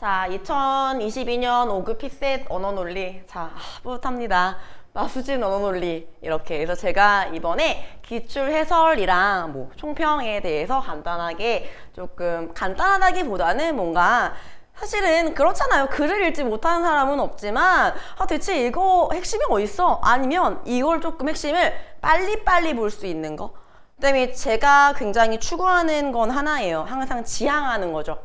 자, 2022년 5급 피셋 언어논리. 자, 뿌듯합니다. 마수진 언어논리. 이렇게 해서 제가 이번에 기출 해설이랑 뭐 총평에 대해서 간단하게 조금 간단하다기보다는 뭔가 사실은 그렇잖아요. 글을 읽지 못하는 사람은 없지만 대체 이거 핵심이 어딨어? 아니면 이걸 조금 핵심을 빨리빨리 볼 수 있는 거. 그다음에 제가 굉장히 추구하는 건 하나예요. 항상 지향하는 거죠.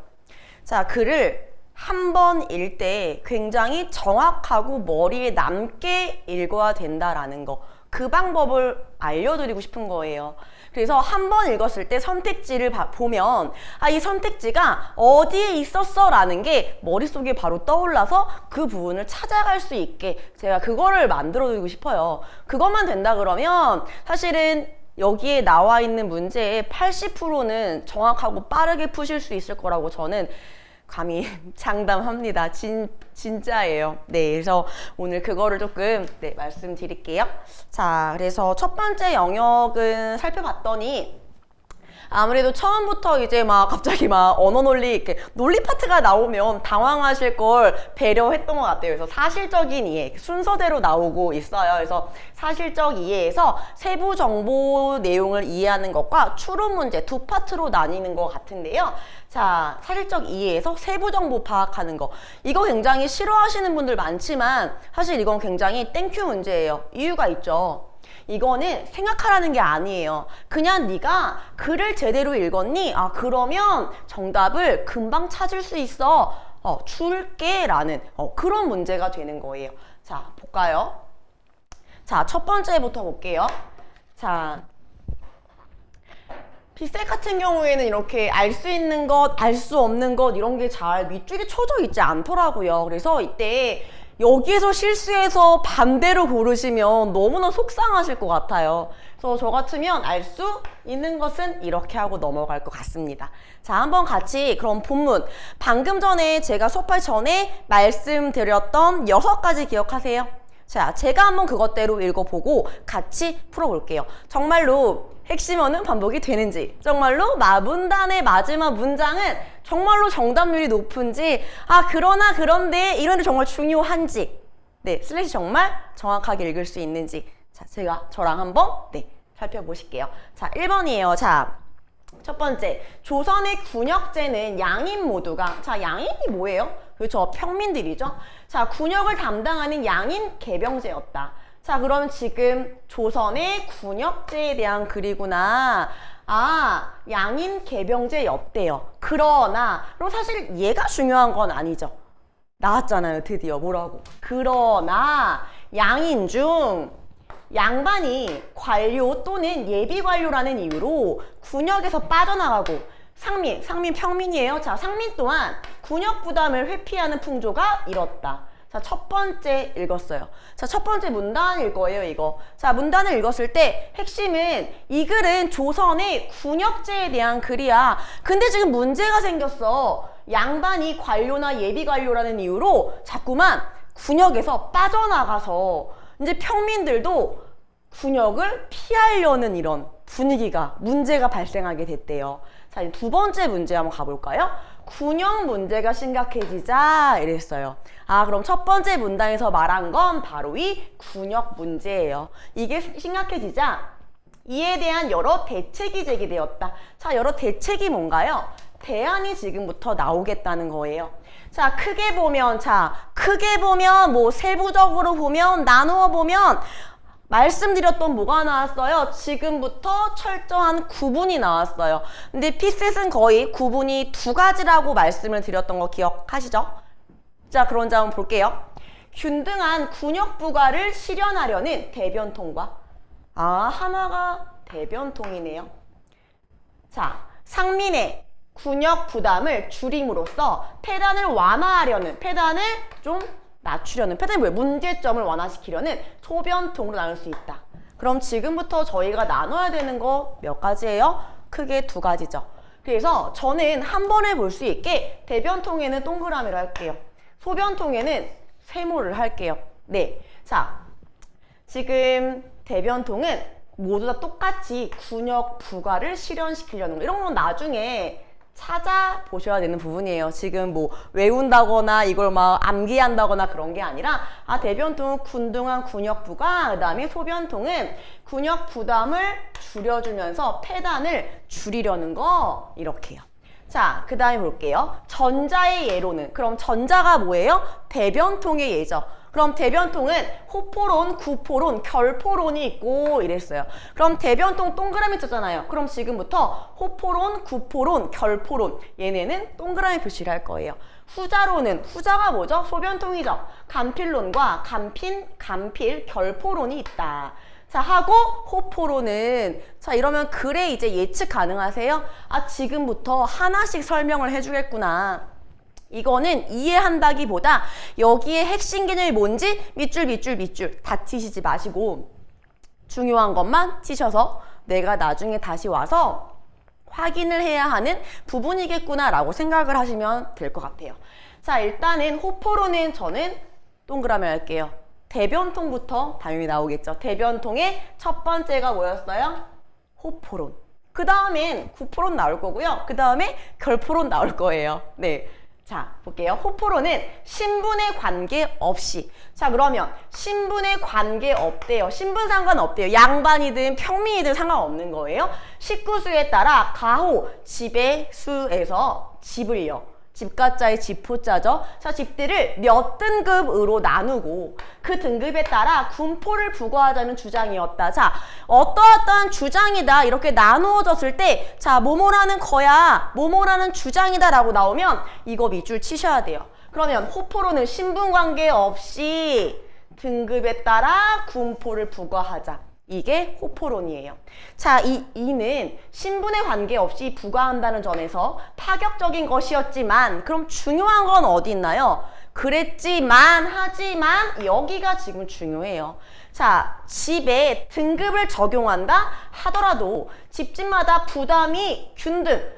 자, 글을 한 번 읽을 때 굉장히 정확하고 머리에 남게 읽어야 된다라는 거. 그 방법을 알려드리고 싶은 거예요. 그래서 한 번 읽었을 때 선택지를 보면 이 선택지가 어디에 있었어? 라는 게 머릿속에 바로 떠올라서 그 부분을 찾아갈 수 있게 제가 그거를 만들어드리고 싶어요. 그것만 된다 그러면 사실은 여기에 나와 있는 문제의 80%는 정확하고 빠르게 푸실 수 있을 거라고 저는 감히 장담합니다. 진짜예요. 네, 그래서 오늘 그거를 조금 말씀드릴게요. 자, 그래서 첫 번째 영역은 살펴봤더니 아무래도 처음부터 이제 갑자기 언어논리 이렇게 논리 파트가 나오면 당황하실 걸 배려했던 것 같아요. 그래서 사실적인 이해 순서대로 나오고 있어요. 그래서 사실적 이해에서 세부 정보 내용을 이해하는 것과 추론 문제 두 파트로 나뉘는 것 같은데요. 자, 사실적 이해에서 세부 정보 파악하는 거. 이거 굉장히 싫어하시는 분들 많지만 사실 이건 굉장히 땡큐 문제예요. 이유가 있죠. 이거는 생각하라는 게 아니에요. 그냥 네가 글을 제대로 읽었니? 그러면 정답을 금방 찾을 수 있어. 줄게 라는 그런 문제가 되는 거예요. 자, 볼까요? 자, 첫 번째부터 볼게요. 자, 피셋 같은 경우에는 이렇게 알 수 있는 것, 알 수 없는 것 이런 게 잘 밑줄이 쳐져 있지 않더라고요. 그래서 이때 여기에서 실수해서 반대로 고르시면 너무나 속상하실 것 같아요. 그래서 저 같으면 알 수 있는 것은 이렇게 하고 넘어갈 것 같습니다. 자, 한번 같이 그럼 본문 방금 전에 제가 수업할 전에 말씀드렸던 6가지 기억하세요. 자, 제가 한번 그것대로 읽어보고 같이 풀어볼게요. 정말로 핵심어는 반복이 되는지, 정말로 문단의 마지막 문장은 정말로 정답률이 높은지, 그러나 그런데 이런 데 정말 중요한지, 슬래시 정말 정확하게 읽을 수 있는지, 자, 저랑 한번 살펴보실게요. 자, 1번이에요. 자, 첫 번째, 조선의 군역제는 양인 모두가, 자, 양인이 뭐예요? 그렇죠, 평민들이죠. 자, 군역을 담당하는 양인 개병제였다. 자, 그럼 지금 조선의 군역제에 대한 글이구나. 양인 개병제였대요. 그러나, 그럼 사실 얘가 중요한 건 아니죠. 나왔잖아요, 드디어. 뭐라고? 그러나 양인 중 양반이 관료 또는 예비관료라는 이유로 군역에서 빠져나가고 상민 평민이에요. 자, 상민 또한 군역 부담을 회피하는 풍조가 일었다. 자, 첫 번째 읽었어요. 자, 첫 번째 문단일 거예요, 이거. 자, 문단을 읽었을 때 핵심은 이 글은 조선의 군역제에 대한 글이야. 근데 지금 문제가 생겼어. 양반이 관료나 예비관료라는 이유로 자꾸만 군역에서 빠져나가서 이제 평민들도 군역을 피하려는 이런 분위기가, 문제가 발생하게 됐대요. 자, 이제 두 번째 문제 한번 가볼까요? 군역 문제가 심각해지자 이랬어요. 그럼 첫 번째 문단에서 말한 건 바로 이 군역 문제예요. 이게 심각해지자 이에 대한 여러 대책이 제기되었다. 자, 여러 대책이 뭔가요? 대안이 지금부터 나오겠다는 거예요. 자, 크게 보면 뭐 세부적으로 보면 나누어 보면 말씀드렸던 뭐가 나왔어요? 지금부터 철저한 구분이 나왔어요. 근데 피셋은 거의 구분이 2가지라고 말씀을 드렸던 거 기억하시죠? 자, 그런 점 한번 볼게요. 균등한 군역 부과를 실현하려는 대변통과 하나가 대변통이네요. 자, 상민의 군역 부담을 줄임으로써 폐단을 완화하려는, 폐단을 좀 낮추려는, 폐단이 뭐예요? 문제점을 완화시키려는 소변통으로 나눌 수 있다. 그럼 지금부터 저희가 나눠야 되는 거 몇 가지예요? 크게 2가지죠. 그래서 저는 한 번에 볼 수 있게 대변통에는 동그라미를 할게요. 소변통에는 세모를 할게요. 자, 지금 대변통은 모두 다 똑같이 군역 부과를 실현시키려는 거. 이런 건 나중에 찾아보셔야 되는 부분이에요. 지금 뭐 외운다거나 이걸 막 암기한다거나 그런 게 아니라 대변통은 균등한 근육부가, 그 다음에 소변통은 근육 부담을 줄여주면서 폐단을 줄이려는 거 이렇게요. 자, 그 다음에 볼게요. 전자의 예로는, 그럼 전자가 뭐예요? 대변통의 예죠. 그럼 대변통은 호포론, 구포론, 결포론이 있고 이랬어요. 그럼 대변통 동그라미 쳤잖아요. 그럼 지금부터 호포론, 구포론, 결포론, 얘네는 동그라미 표시를 할 거예요. 후자로는, 후자가 뭐죠? 소변통이죠. 간필론과 간필, 결포론이 있다. 자, 하고 호포로는, 자, 이러면 글에 이제 예측 가능하세요? 지금부터 하나씩 설명을 해주겠구나. 이거는 이해한다기보다 여기에 핵심 개념이 뭔지 밑줄 다 치시지 마시고 중요한 것만 치셔서 내가 나중에 다시 와서 확인을 해야 하는 부분이겠구나 라고 생각을 하시면 될 것 같아요. 자, 일단은 호포로는 저는 동그라미 할게요. 대변통부터 당연히 나오겠죠. 대변통의 첫 번째가 뭐였어요? 호포론. 그 다음엔 구포론 나올 거고요. 그 다음에 결포론 나올 거예요. 네. 자, 볼게요. 호포로는 신분에 관계없이. 자, 그러면 신분에 관계없대요. 신분 상관없대요. 양반이든 평민이든 상관없는 거예요. 식구수에 따라 가호, 집의 수에서 집을요. 집가자의 집호자죠. 자, 집들을 몇 등급으로 나누고 그 등급에 따라 군포를 부과하자는 주장이었다. 자, 어떠어떠한 주장이다 이렇게 나누어졌을 때, 자, 뭐뭐라는 거야, 뭐뭐라는 주장이다 라고 나오면 이거 밑줄 치셔야 돼요. 그러면 호포로는 신분관계 없이 등급에 따라 군포를 부과하자. 이게 호포론이에요. 자, 이는 신분에 관계없이 부과한다는 점에서 파격적인 것이었지만, 그럼 중요한 건 어디 있나요? 그랬지만, 하지만 여기가 지금 중요해요. 자, 집에 등급을 적용한다 하더라도 집집마다 부담이 균등,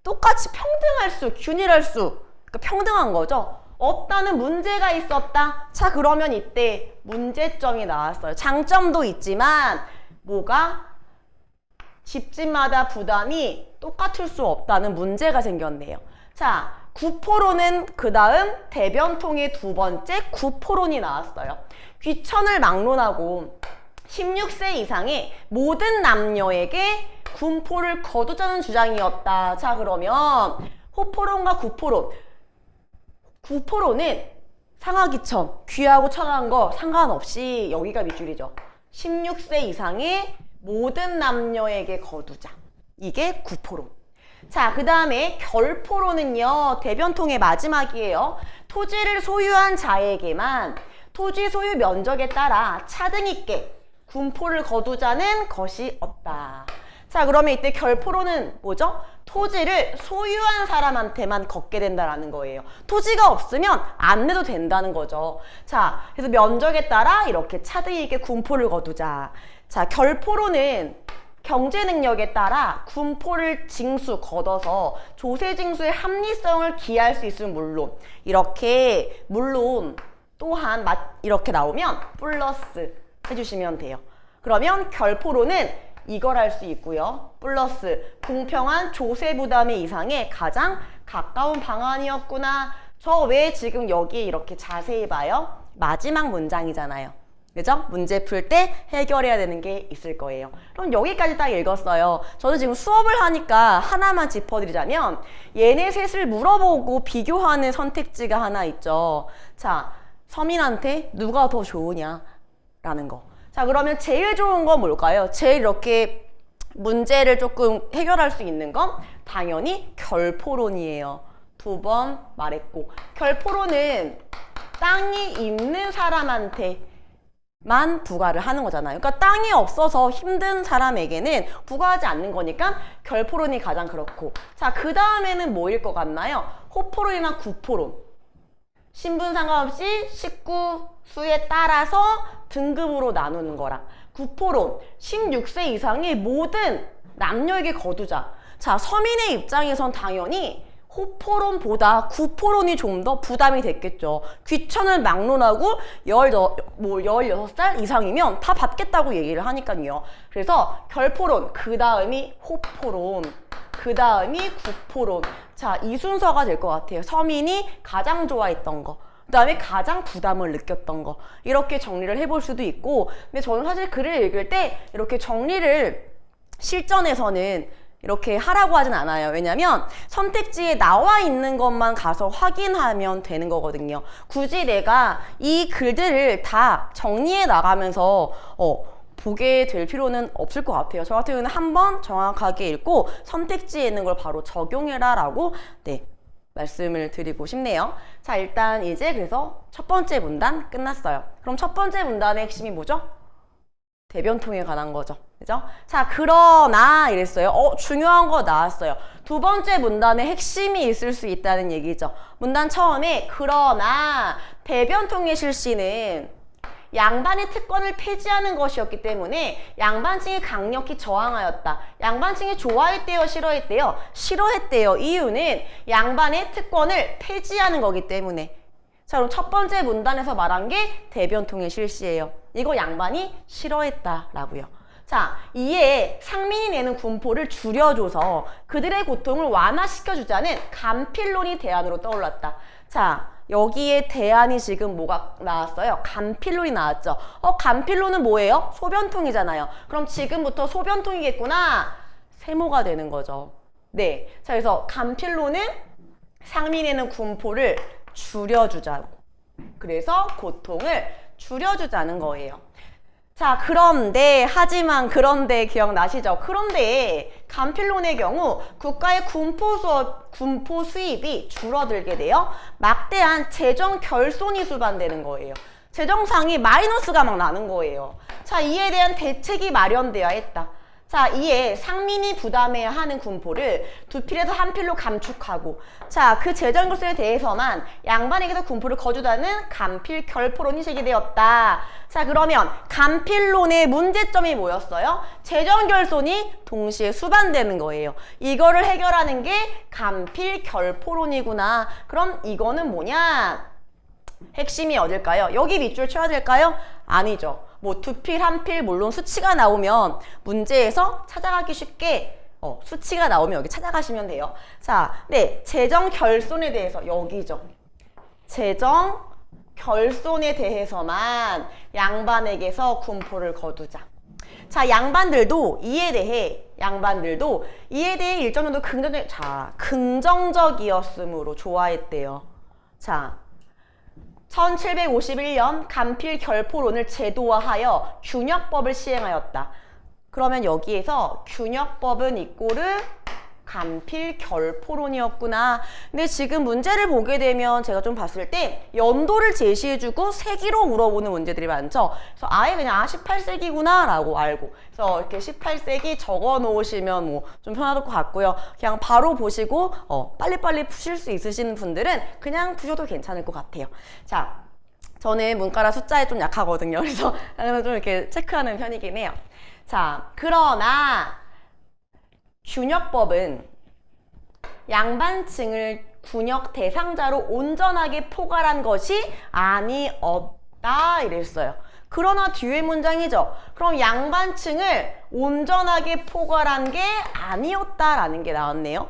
똑같이 평등할 수, 균일할 수, 그러니까 평등한 거죠. 없다는 문제가 있었다. 자, 그러면 이때 문제점이 나왔어요. 장점도 있지만 뭐가? 집집마다 부담이 똑같을 수 없다는 문제가 생겼네요. 자, 구포론은 그 다음 대변통의 두 번째 구포론이 나왔어요. 귀천을 막론하고 16세 이상의 모든 남녀에게 군포를 거두자는 주장이었다. 자, 그러면 호포론과 구포론, 구포로는 상하귀천, 귀하고 천한 거 상관없이 여기가 밑줄이죠. 16세 이상의 모든 남녀에게 거두자. 이게 구포론. 자, 그 다음에 결포론은요, 대변통의 마지막이에요. 토지를 소유한 자에게만 토지 소유 면적에 따라 차등 있게 군포를 거두자는 것이 없다. 자, 그러면 이때 결포로는 뭐죠? 토지를 소유한 사람한테만 걷게 된다라는 거예요. 토지가 없으면 안 내도 된다는 거죠. 자, 그래서 면적에 따라 이렇게 차등 있게 군포를 거두자. 자, 결포로는 경제 능력에 따라 군포를 징수, 걷어서 조세 징수의 합리성을 기할 수 있으면 물론, 이렇게 물론 또한 이렇게 나오면 플러스 해주시면 돼요. 그러면 결포로는 이걸 할 수 있고요. 플러스 공평한 조세 부담의 이상에 가장 가까운 방안이었구나. 저 왜 지금 여기에 이렇게 자세히 봐요? 마지막 문장이잖아요. 그죠? 문제 풀 때 해결해야 되는 게 있을 거예요. 그럼 여기까지 딱 읽었어요. 저는 지금 수업을 하니까 하나만 짚어드리자면 얘네 셋을 물어보고 비교하는 선택지가 하나 있죠. 자, 서민한테 누가 더 좋으냐라는 거. 자, 그러면 제일 좋은 건 뭘까요? 제일 이렇게 문제를 조금 해결할 수 있는 건 당연히 결포론이에요. 두 번 말했고, 결포론은 땅이 있는 사람한테만 부과를 하는 거잖아요. 그러니까 땅이 없어서 힘든 사람에게는 부과하지 않는 거니까 결포론이 가장 그렇고, 자, 그 다음에는 뭐일 것 같나요? 호포론이나 구포론. 신분 상관없이 식구 수에 따라서 등급으로 나누는 거랑, 구포론 16세 이상의 모든 남녀에게 거두자. 자, 서민의 입장에선 당연히 호포론보다 구포론이 좀 더 부담이 됐겠죠. 귀천을 막론하고 16살 이상이면 다 받겠다고 얘기를 하니까요. 그래서 결포론, 그 다음이 호포론, 그 다음이 구포론. 자, 이 순서가 될 것 같아요. 서민이 가장 좋아했던 거, 그 다음에 가장 부담을 느꼈던 거, 이렇게 정리를 해볼 수도 있고, 근데 저는 사실 글을 읽을 때 이렇게 정리를 실전에서는 이렇게 하라고 하진 않아요. 왜냐면 선택지에 나와 있는 것만 가서 확인하면 되는 거거든요. 굳이 내가 이 글들을 다 정리해 나가면서 보게 될 필요는 없을 것 같아요. 저 같은 경우는 한번 정확하게 읽고 선택지에 있는 걸 바로 적용해라 라고 말씀을 드리고 싶네요. 자, 일단 이제 그래서 첫 번째 문단 끝났어요. 그럼 첫 번째 문단의 핵심이 뭐죠? 대변통에 관한 거죠. 그죠? 자, 그러나 이랬어요. 중요한 거 나왔어요. 두 번째 문단에 핵심이 있을 수 있다는 얘기죠. 문단 처음에 그러나 대변통의 실시는 양반의 특권을 폐지하는 것이었기 때문에 양반층이 강력히 저항하였다. 양반층이 좋아했대요, 싫어했대요? 싫어했대요. 이유는 양반의 특권을 폐지하는 거기 때문에. 자, 그럼 첫 번째 문단에서 말한 게 대변통의 실시예요. 이거 양반이 싫어했다라고요. 자, 이에 상민이 내는 군포를 줄여줘서 그들의 고통을 완화시켜주자는 간필론이 대안으로 떠올랐다. 자, 여기에 대안이 지금 뭐가 나왔어요? 간필론이 나왔죠. 간필론은 뭐예요? 소변통이잖아요. 그럼 지금부터 소변통이겠구나. 세모가 되는 거죠. 네. 자, 그래서 간필론은 상민에는 군포를 줄여주자고. 그래서 고통을 줄여주자는 거예요. 자, 그런데, 하지만, 그런데 기억나시죠? 그런데 간필론의 경우 국가의 군포 수입이 줄어들게 돼요. 막대한 재정 결손이 수반되는 거예요. 재정상이 마이너스가 막 나는 거예요. 자, 이에 대한 대책이 마련되어야 했다. 자, 이에 상민이 부담해야 하는 군포를 두 필에서 한 필로 감축하고, 자, 그 재정 결손에 대해서만 양반에게서 군포를 거주다는 간필 결포론이 제기되었다. 자, 그러면 간필론의 문제점이 뭐였어요? 재정 결손이 동시에 수반되는 거예요. 이거를 해결하는 게 간필 결포론이구나. 그럼 이거는 뭐냐? 핵심이 어딜까요? 여기 밑줄 쳐야 될까요? 아니죠. 뭐 두 필, 한 필, 물론 수치가 나오면 문제에서 찾아가기 쉽게 수치가 나오면 여기 찾아가시면 돼요. 자, 네, 재정 결손에 대해서 여기죠. 재정 결손에 대해서만 양반에게서 군포를 거두자. 자, 양반들도 이에 대해 일정 정도 긍정적이었으므로 좋아했대요. 자, 1751년 간필 결포론을 제도화하여 균역법을 시행하였다. 그러면 여기에서 균역법은 이꼬르 간필 결포론이었구나. 근데 지금 문제를 보게 되면 제가 좀 봤을 때 연도를 제시해주고 세기로 물어보는 문제들이 많죠. 그래서 아예 그냥 18세기구나 라고 알고, 그래서 이렇게 18세기 적어 놓으시면 뭐 좀 편할 것 같고요. 그냥 바로 보시고 빨리빨리 푸실 수 있으신 분들은 그냥 푸셔도 괜찮을 것 같아요. 자, 저는 문과라 숫자에 좀 약하거든요. 그래서 좀 이렇게 체크하는 편이긴 해요. 자, 그러나 균역법은 양반층을 군역 대상자로 온전하게 포괄한 것이 아니었다 이랬어요. 그러나 뒤에 문장이죠. 그럼 양반층을 온전하게 포괄한 게 아니었다라는 게 나왔네요.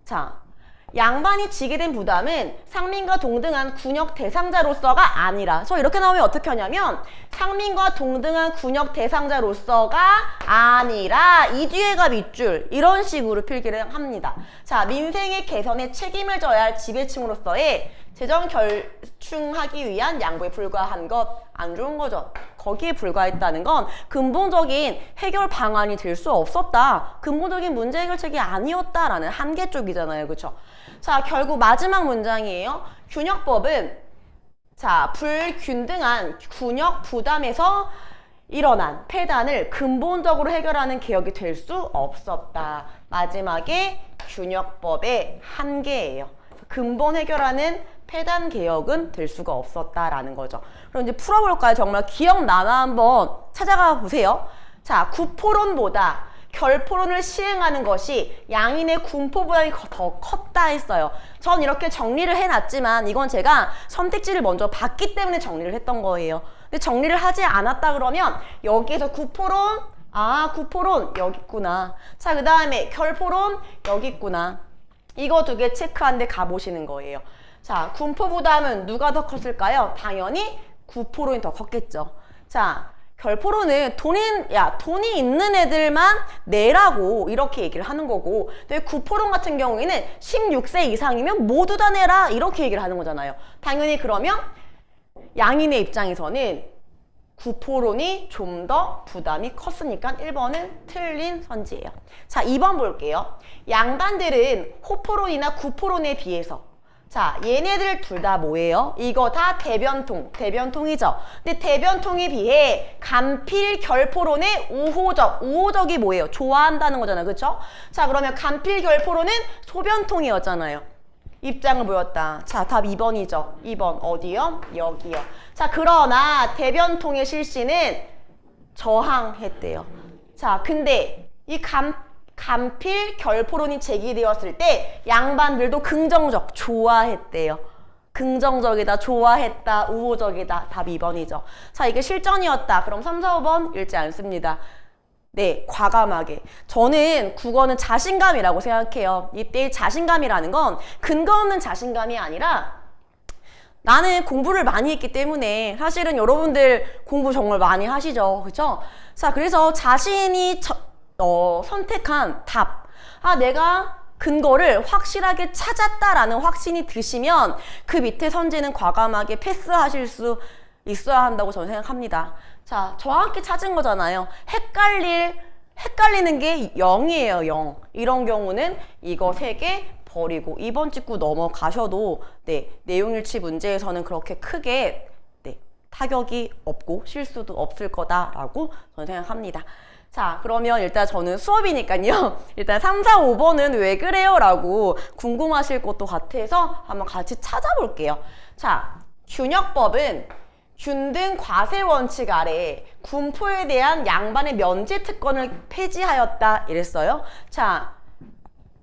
자, 양반이 지게 된 부담은 상민과 동등한 군역 대상자로서가 아니라, 그래서 이렇게 나오면 어떻게 하냐면 상민과 동등한 군역 대상자로서가 아니라, 이 뒤에가 밑줄, 이런 식으로 필기를 합니다. 자, 민생의 개선에 책임을 져야 할 지배층으로서의 재정 결충하기 위한 양보에 불과한 것, 안 좋은 거죠. 거기에 불과했다는 건 근본적인 해결 방안이 될 수 없었다. 근본적인 문제 해결책이 아니었다라는 한계 쪽이잖아요. 그렇죠? 자, 결국 마지막 문장이에요. 균역법은 자, 불균등한 군역 부담에서 일어난 폐단을 근본적으로 해결하는 개혁이 될 수 없었다. 마지막에 균역법의 한계예요. 근본 해결하는 폐단 개혁은 될 수가 없었다라는 거죠. 그럼 이제 풀어볼까요? 정말 기억나나 한번 찾아가 보세요. 자, 구포론보다 결포론을 시행하는 것이 양인의 군포보다 더 컸다 했어요. 전 이렇게 정리를 해놨지만 이건 제가 선택지를 먼저 봤기 때문에 정리를 했던 거예요. 근데 정리를 하지 않았다 그러면 여기에서 구포론, 구포론 여기 있구나. 자, 그 다음에 결포론 여기 있구나. 이거 두 개 체크한 데 가보시는 거예요. 자, 군포보다는 누가 더 컸을까요? 당연히 구포론이 더 컸겠죠. 자, 결포론은 돈이 있는 애들만 내라고 이렇게 얘기를 하는 거고, 근데 구포론 같은 경우에는 16세 이상이면 모두 다 내라 이렇게 얘기를 하는 거잖아요. 당연히 그러면 양인의 입장에서는 구포론이 좀 더 부담이 컸으니까 1번은 틀린 선지예요. 자, 2번 볼게요. 양반들은 호포론이나 구포론에 비해서, 자, 얘네들 둘 다 뭐예요? 이거 다 대변통이죠. 근데 대변통에 비해 간필 결포론의 우호적이 뭐예요? 좋아한다는 거잖아요. 그렇죠? 자, 그러면 간필 결포론은 소변통이었잖아요. 입장을 보였다. 자, 답 2번이죠. 2번 어디요? 여기요. 자, 그러나 대변통의 실시는 저항했대요. 자, 근데 이 간필 결포론이 제기되었을 때 양반들도 긍정적, 좋아했대요. 긍정적이다, 좋아했다, 우호적이다. 답 2번이죠. 자, 이게 실전이었다. 그럼 3, 4, 5번 읽지 않습니다. 네, 과감하게. 저는 국어는 자신감이라고 생각해요. 이때 자신감이라는 건 근거 없는 자신감이 아니라 나는 공부를 많이 했기 때문에, 사실은 여러분들 공부 정말 많이 하시죠. 그렇죠? 자, 그래서 자신이 선택한 답. 내가 근거를 확실하게 찾았다라는 확신이 드시면 그 밑에 선지는 과감하게 패스하실 수 있어야 한다고 저는 생각합니다. 자, 정확히 찾은 거잖아요. 헷갈리는 게 0이에요, 0. 이런 경우는 이거 3개 버리고 2번 찍고 넘어가셔도 내용일치 문제에서는 그렇게 크게 타격이 없고 실수도 없을 거다라고 저는 생각합니다. 자, 그러면 일단 저는 수업이니까요. 일단 3, 4, 5번은 왜 그래요? 라고 궁금하실 것도 같아서 한번 같이 찾아볼게요. 자, 균역법은 균등 과세 원칙 아래 군포에 대한 양반의 면제 특권을 폐지하였다 이랬어요. 자,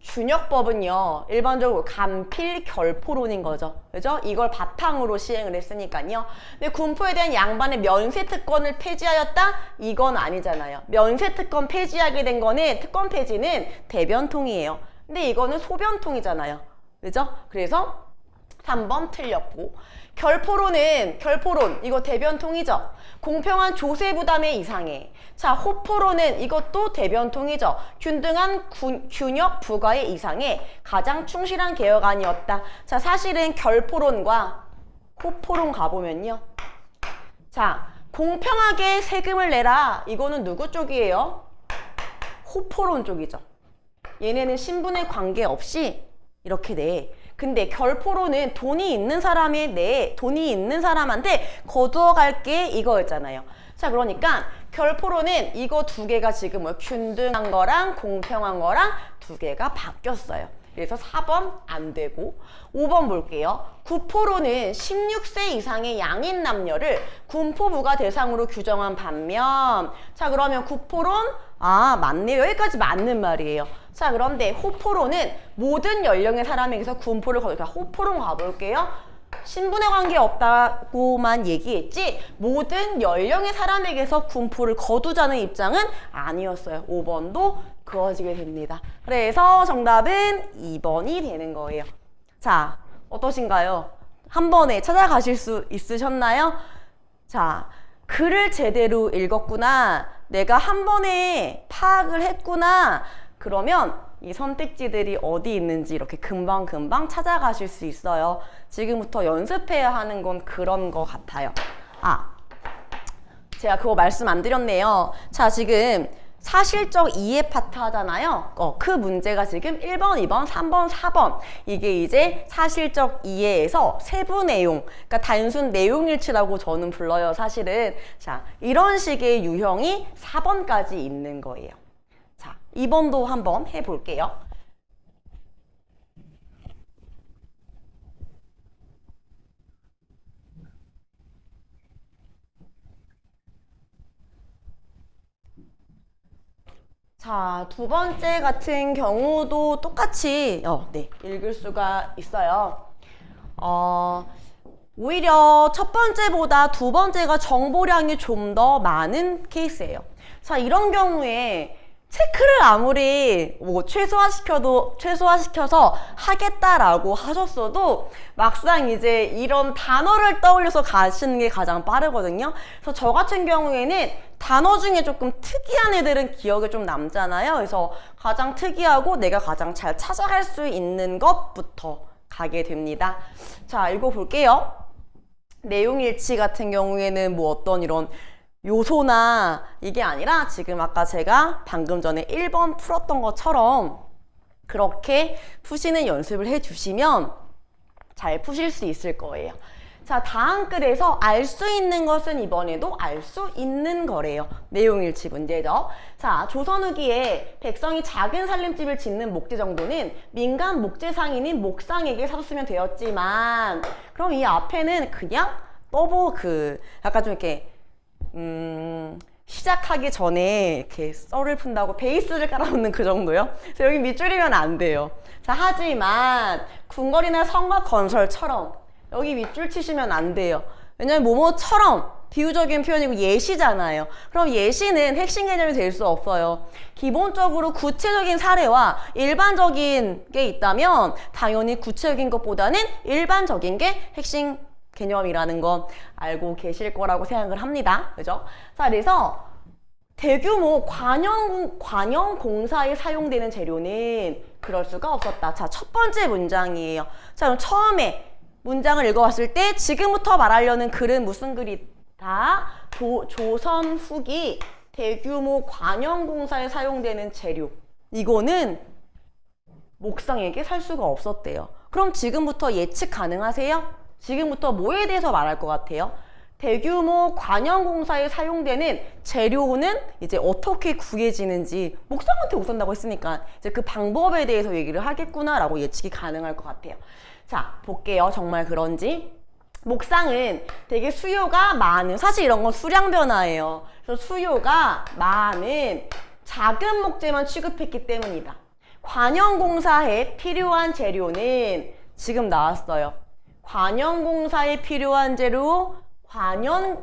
균역법은요, 일반적으로 간필 결포론인 거죠. 그죠? 이걸 바탕으로 시행을 했으니까요. 근데 군포에 대한 양반의 면세 특권을 폐지하였다? 이건 아니잖아요. 면세 특권 폐지하게 된 거는, 특권 폐지는 대변통이에요. 근데 이거는 소변통이잖아요. 그죠? 그래서 3번 틀렸고, 결포론 이거 대변통이죠. 공평한 조세 부담에 이상해. 자, 호포론은 이것도 대변통이죠. 균등한 균역 부과에 이상해 가장 충실한 개혁안이었다. 자, 사실은 결포론과 호포론 가보면요. 자, 공평하게 세금을 내라. 이거는 누구 쪽이에요? 호포론 쪽이죠. 얘네는 신분에 관계없이 이렇게 내. 근데 결포로는 돈이 있는 사람한테 거두어 갈게 이거였잖아요. 자, 그러니까 결포로는 이거 두 개가 지금 균등한 거랑 공평한 거랑 두 개가 바뀌었어요. 그래서 4번 안 되고 5번 볼게요. 구포로는 16세 이상의 양인 남녀를 군포부가 대상으로 규정한 반면, 자, 그러면 구포론 맞네요. 여기까지 맞는 말이에요. 자, 그런데 호포로는 모든 연령의 사람에게서 군포를 거둘. 호포론 가볼게요. 신분에 관계없다고만 얘기했지 모든 연령의 사람에게서 군포를 거두자는 입장은 아니었어요. 5번도 그어지게 됩니다. 그래서 정답은 2번이 되는 거예요. 자, 어떠신가요? 한 번에 찾아가실 수 있으셨나요? 자, 글을 제대로 읽었구나. 내가 한 번에 파악을 했구나. 그러면 이 선택지들이 어디 있는지 이렇게 금방금방 찾아가실 수 있어요. 지금부터 연습해야 하는 건 그런 거 같아요. 제가 그거 말씀 안 드렸네요. 자, 지금 사실적 이해 파트 하잖아요. 그 문제가 지금 1번, 2번, 3번, 4번. 이게 이제 사실적 이해에서 세부 내용, 그러니까 단순 내용일치라고 저는 불러요, 사실은. 자, 이런 식의 유형이 4번까지 있는 거예요. 자, 2번도 한번 해볼게요. 자, 두 번째 같은 경우도 똑같이 읽을 수가 있어요. 오히려 첫 번째보다 두 번째가 정보량이 좀 더 많은 케이스예요. 자, 이런 경우에 체크를 아무리 최소화시켜서 하겠다라고 하셨어도 막상 이제 이런 단어를 떠올려서 가시는 게 가장 빠르거든요. 그래서 저 같은 경우에는 단어 중에 조금 특이한 애들은 기억에 좀 남잖아요. 그래서 가장 특이하고 내가 가장 잘 찾아갈 수 있는 것부터 가게 됩니다. 자, 읽어볼게요. 내용일치 같은 경우에는 뭐 어떤 이런 요소나 이게 아니라 지금 아까 제가 방금 전에 1번 풀었던 것처럼 그렇게 푸시는 연습을 해주시면 잘 푸실 수 있을 거예요. 자, 다음 글에서 알 수 있는 것은 이번에도 알 수 있는 거래요. 내용일치 문제죠. 자, 조선 후기에 백성이 작은 살림집을 짓는 목재 정도는 민간 목재 상인인 목상에게 사줬으면 되었지만, 그럼 이 앞에는 그냥 약간 좀 이렇게 시작하기 전에 이렇게 썰을 푼다고 베이스를 깔아놓는 그 정도요? 그래서 여기 밑줄이면 안 돼요. 자, 하지만 궁궐이나 성곽 건설처럼 여기 밑줄 치시면 안 돼요. 왜냐면 뭐뭐처럼 비유적인 표현이고 예시잖아요. 그럼 예시는 핵심 개념이 될 수 없어요. 기본적으로 구체적인 사례와 일반적인 게 있다면 당연히 구체적인 것보다는 일반적인 게 핵심 개념이라는 건 알고 계실 거라고 생각을 합니다. 그죠? 자, 그래서 대규모 관영 공사에 사용되는 재료는 그럴 수가 없었다. 자, 첫 번째 문장이에요. 자, 그럼 처음에 문장을 읽어봤을 때 지금부터 말하려는 글은 무슨 글이다? 조선 후기 대규모 관영 공사에 사용되는 재료. 이거는 목상에게 살 수가 없었대요. 그럼 지금부터 예측 가능하세요? 지금부터 뭐에 대해서 말할 것 같아요? 대규모 관영공사에 사용되는 재료는 이제 어떻게 구해지는지 목상한테 못 산다고 했으니까 이제 그 방법에 대해서 얘기를 하겠구나라고 예측이 가능할 것 같아요. 자, 볼게요. 정말 그런지. 목상은 되게 수요가 많은, 사실 이런 건 수량 변화예요. 그래서 수요가 많은 작은 목재만 취급했기 때문이다. 관영공사에 필요한 재료는 지금 나왔어요. 관영공사에 필요한 재료,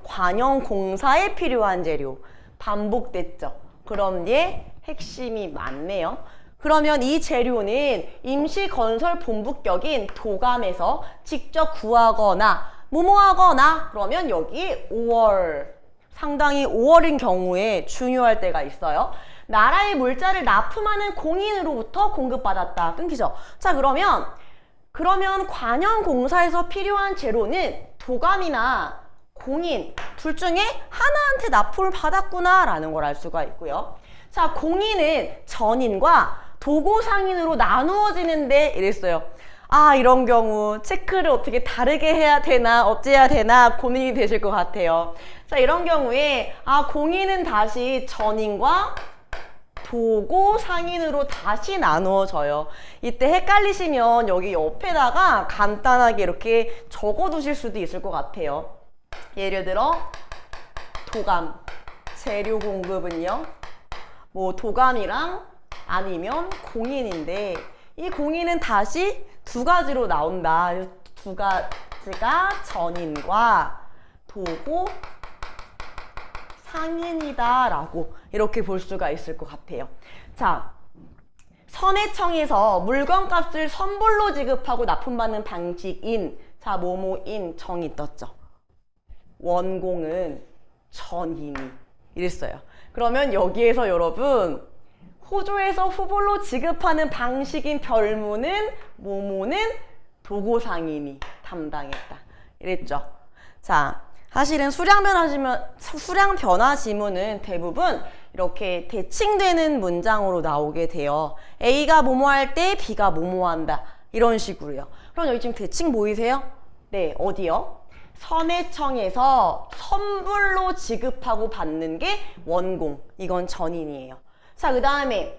관영공사에 필요한 재료. 반복됐죠. 그럼 얘 핵심이 맞네요. 그러면 이 재료는 임시건설본부격인 도감에서 직접 구하거나 뭐뭐하거나 그러면 여기 5월, 상당히 5월인 경우에 중요할 때가 있어요. 나라의 물자를 납품하는 공인으로부터 공급받았다. 끊기죠? 자, 그러면 관영공사에서 필요한 재료는 도감이나 공인 둘 중에 하나한테 납품을 받았구나 라는 걸 알 수가 있고요. 자, 공인은 전인과 도고상인으로 나누어지는데 이랬어요. 아, 이런 경우 체크를 어떻게 다르게 해야 되나 어째야 되나 고민이 되실 것 같아요. 자, 이런 경우에 공인은 다시 전인과 도고 상인으로 다시 나누어져요. 이때 헷갈리시면 여기 옆에다가 간단하게 이렇게 적어 두실 수도 있을 것 같아요. 예를 들어 도감 재료 공급은요, 뭐 도감이랑 아니면 공인인데 이 공인은 다시 두 가지로 나온다. 두 가지가 전인과 도고 상인이다 라고 이렇게 볼 수가 있을 것 같아요. 자, 선해청에서 물건값을 선불로 지급하고 납품받는 방식인, 자, 뭐뭐인 정이 떴죠. 원공은 전인이 이랬어요. 그러면 여기에서 여러분 호조에서 후불로 지급하는 방식인 별무는 뭐뭐는 도고상인이 담당했다 이랬죠. 자, 사실은 수량 변화 지문은 대부분 이렇게 대칭되는 문장으로 나오게 돼요. A가 뭐뭐 할 때 B가 뭐뭐 한다 이런 식으로요. 그럼 여기 지금 대칭 보이세요? 네, 어디요? 선해청에서 선불로 지급하고 받는 게 원공, 이건 전인이에요. 자, 그 다음에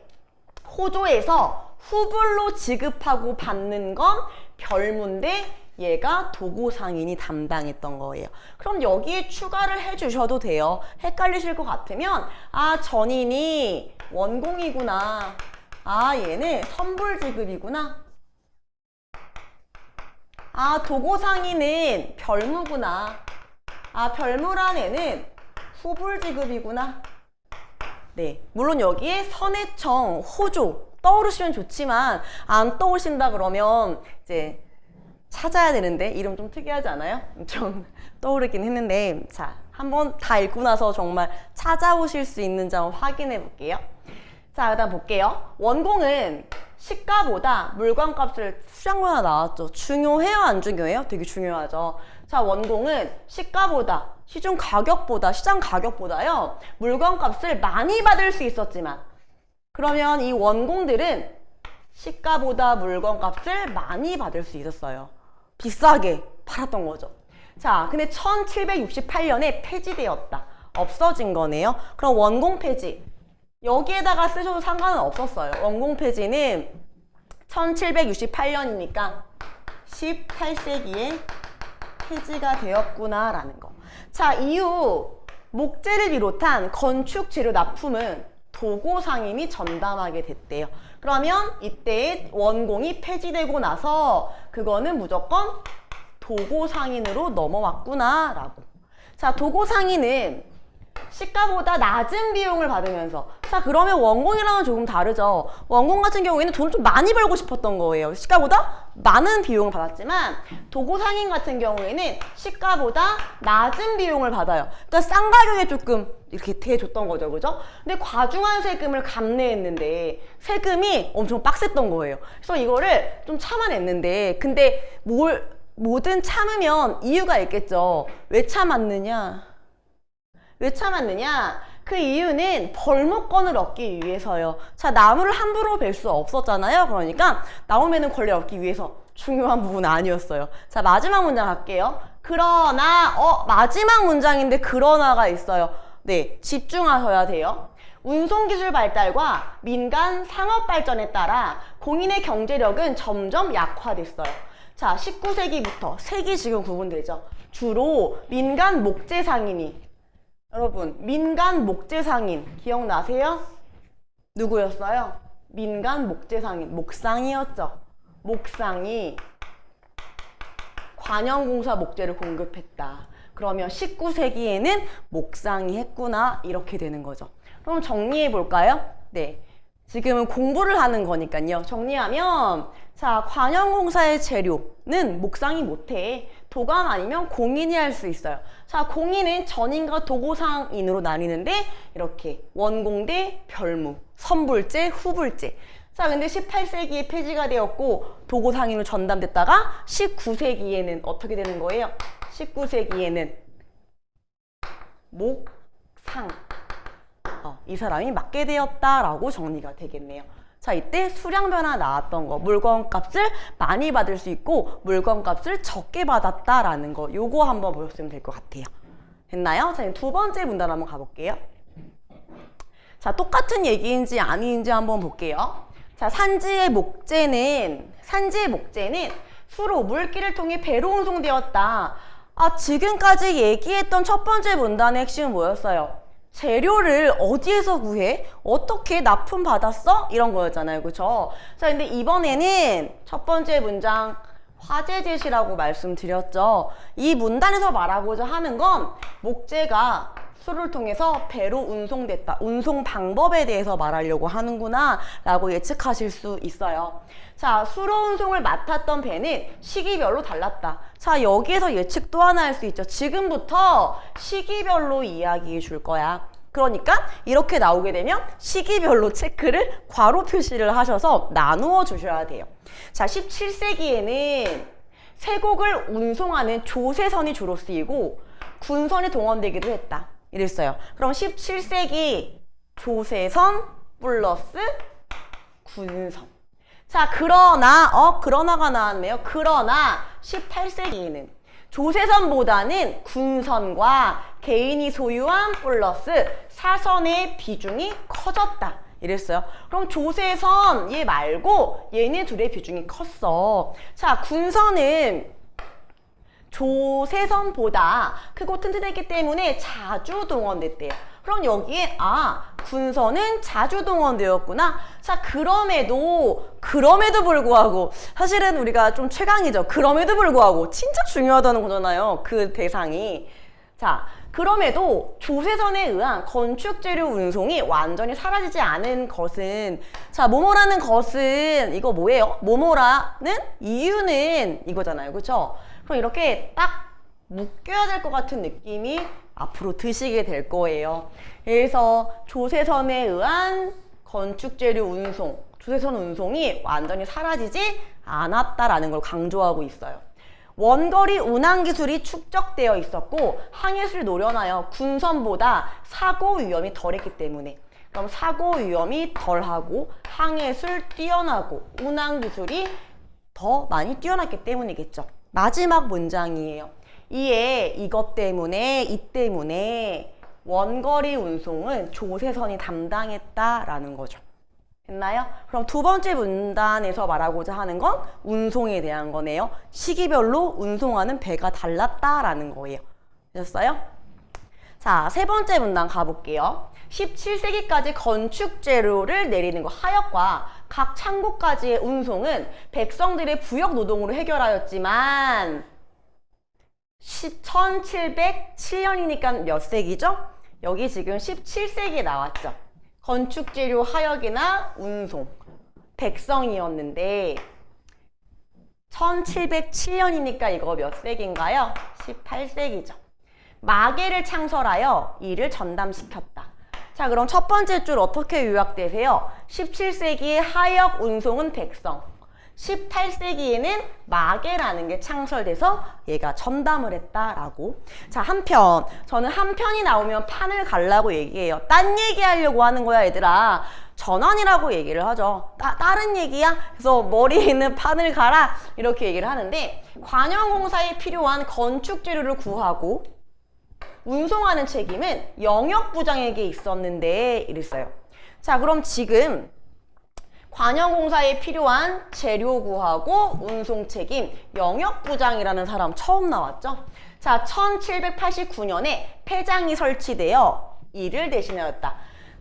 호조에서 후불로 지급하고 받는 건 별무인데 얘가 도고상인이 담당했던 거예요. 그럼 여기에 추가를 해주셔도 돼요. 헷갈리실 것 같으면 아, 전인이 원공이구나. 아, 얘는 선불지급이구나. 아, 도고상인은 별무구나. 아, 별무란 애는 후불지급이구나. 네, 물론 여기에 선해청, 호조 떠오르시면 좋지만 안 떠오르신다 그러면 이제 찾아야 되는데 이름 좀 특이하지 않아요? 좀 떠오르긴 했는데 자, 한번 다 읽고 나서 정말 찾아오실 수 있는지 한번 확인해 볼게요. 자, 일단 볼게요. 원공은 시가보다 물건값을 수량보다 나왔죠. 중요해요, 안 중요해요? 되게 중요하죠. 자, 원공은 시가보다, 시중 가격보다, 시장 가격보다요, 물건값을 많이 받을 수 있었지만, 그러면 이 원공들은 시가보다 물건값을 많이 받을 수 있었어요. 비싸게 팔았던 거죠. 자, 근데 1768년에 폐지되었다. 없어진 거네요. 그럼 원공 폐지. 여기에다가 쓰셔도 상관은 없었어요. 원공 폐지는 1768년이니까 18세기에 폐지가 되었구나라는 거. 자, 이후 목재를 비롯한 건축 재료 납품은 도고상인이 전담하게 됐대요. 그러면 이때 원공이 폐지되고 나서 그거는 무조건 도고상인으로 넘어왔구나라고. 자, 도고상인은 시가보다 낮은 비용을 받으면서 자, 그러면 원공이랑은 조금 다르죠. 원공 같은 경우에는 돈을 좀 많이 벌고 싶었던 거예요. 시가보다 많은 비용을 받았지만 도고상인 같은 경우에는 시가보다 낮은 비용을 받아요. 그러니까 싼 가격에 조금 이렇게 대줬던 거죠. 그죠? 근데 과중한 세금을 감내했는데 세금이 엄청 빡셌던 거예요. 그래서 이거를 좀 참아냈는데 근데 뭐든 참으면 이유가 있겠죠. 왜 참았느냐? 왜 참았느냐? 그 이유는 벌목권을 얻기 위해서요. 자, 나무를 함부로 벨 수 없었잖아요. 그러니까 나무매는 권리를 얻기 위해서 중요한 부분은 아니었어요. 자, 마지막 문장 갈게요. 그러나 마지막 문장인데 그러나가 있어요. 네, 집중하셔야 돼요. 운송기술 발달과 민간 상업 발전에 따라 공인의 경제력은 점점 약화됐어요. 자, 19세기부터 세기 지금 구분되죠. 주로 민간 목재 상인이 여러분, 민간 목재 상인 기억나세요? 누구였어요? 민간 목재 상인, 목상이었죠. 목상이 관영공사 목재를 공급했다. 그러면 19세기에는 목상이 했구나 이렇게 되는 거죠. 그럼 정리해 볼까요? 네, 지금은 공부를 하는 거니까요. 정리하면 자, 관영공사의 재료는 목상이 못해. 도감 아니면 공인이 할 수 있어요. 자, 공인은 전인과 도고상인으로 나뉘는데 이렇게 원공대, 별무, 선불제, 후불제. 자, 근데 18세기에 폐지가 되었고 도고상인으로 전담됐다가 19세기에는 어떻게 되는 거예요? 19세기에는 목상. 이 사람이 맡게 되었다라고 정리가 되겠네요. 자, 이때 수량 변화 나왔던 거, 물건값을 많이 받을 수 있고 물건값을 적게 받았다라는 거, 요거 한번 보셨으면 될 것 같아요. 됐나요? 자, 두 번째 문단 한번 가볼게요. 자, 똑같은 얘기인지 아닌지 한번 볼게요. 자, 산지의 목재는 수로 물길을 통해 배로 운송되었다. 아, 지금까지 얘기했던 첫 번째 문단의 핵심은 뭐였어요? 재료를 어디에서 구해? 어떻게 납품받았어? 이런 거였잖아요. 그쵸? 자, 근데 이번에는 첫 번째 문장 화재 제시라고 말씀드렸죠. 이 문단에서 말하고자 하는 건 목재가 수를 통해서 배로 운송됐다. 운송 방법에 대해서 말하려고 하는구나 라고 예측하실 수 있어요. 자, 수로 운송을 맡았던 배는 시기별로 달랐다. 자, 여기에서 예측 또 하나 할 수 있죠. 지금부터 시기별로 이야기해 줄 거야. 그러니까 이렇게 나오게 되면 시기별로 체크를 괄호 표시를 하셔서 나누어 주셔야 돼요. 자, 17세기에는 세곡을 운송하는 조세선이 주로 쓰이고 군선이 동원되기도 했다. 이랬어요. 그럼 17세기 조세선 플러스 군선. 자, 그러나가 나왔네요. 그러나 18세기에는 조세선보다는 군선과 개인이 소유한 플러스 사선의 비중이 커졌다. 이랬어요. 그럼 조세선 얘 말고 얘네 둘의 비중이 컸어. 자, 군선은 조세선보다 크고 튼튼했기 때문에 자주 동원됐대요. 그럼 여기에 군선은 자주 동원되었구나. 자, 그럼에도 불구하고 사실은 우리가 좀 최강이죠. 그럼에도 불구하고 진짜 중요하다는 거잖아요. 그 대상이. 자, 그럼에도 조세선에 의한 건축재료 운송이 완전히 사라지지 않은 것은, 자, 뭐뭐라는 것은 이거 뭐예요? 뭐뭐라는 이유는 이거잖아요. 그렇죠? 그럼 이렇게 딱 묶여야 될 것 같은 느낌이 앞으로 드시게 될 거예요. 그래서 조세선에 의한 건축재료 운송, 조세선 운송이 완전히 사라지지 않았다라는 걸 강조하고 있어요. 원거리 운항 기술이 축적되어 있었고 항해술이 노련하여 군선보다 사고 위험이 덜했기 때문에, 그럼 사고 위험이 덜하고 항해술 뛰어나고 운항 기술이 더 많이 뛰어났기 때문이겠죠. 마지막 문장이에요. 이에 이것 때문에 이 때문에 원거리 운송은 조세선이 담당했다라는 거죠. 됐나요? 그럼 두 번째 문단에서 말하고자 하는 건 운송에 대한 거네요. 시기별로 운송하는 배가 달랐다라는 거예요. 되셨어요? 자, 세 번째 문단 가볼게요. 17세기까지 건축 재료를 내리는 거 하역과 각 창고까지의 운송은 백성들의 부역 노동으로 해결하였지만 1707년이니까 몇 세기죠? 여기 지금 17세기에 나왔죠. 건축재료 하역이나 운송, 백성이었는데 1707년이니까 이거 몇 세기인가요? 18세기죠. 마계를 창설하여 이를 전담시켰다. 자, 그럼 첫 번째 줄 어떻게 요약되세요? 17세기의 하역 운송은 백성, 18세기에는 마계라는 게 창설돼서 얘가 전담을 했다라고. 자, 한편, 저는 한 편이 나오면 판을 갈라고 얘기해요. 딴 얘기하려고 하는 거야, 얘들아. 전환이라고 얘기를 하죠. 다른 얘기야? 그래서 머리에 있는 판을 가라, 이렇게 얘기를 하는데, 관영공사에 필요한 건축 재료를 구하고 운송하는 책임은 영역부장에게 있었는데 이랬어요. 자, 그럼 지금 관영공사에 필요한 재료 구하고 운송 책임 영역부장이라는 사람 처음 나왔죠? 자, 1789년에 폐장이 설치되어 이를 대신하였다.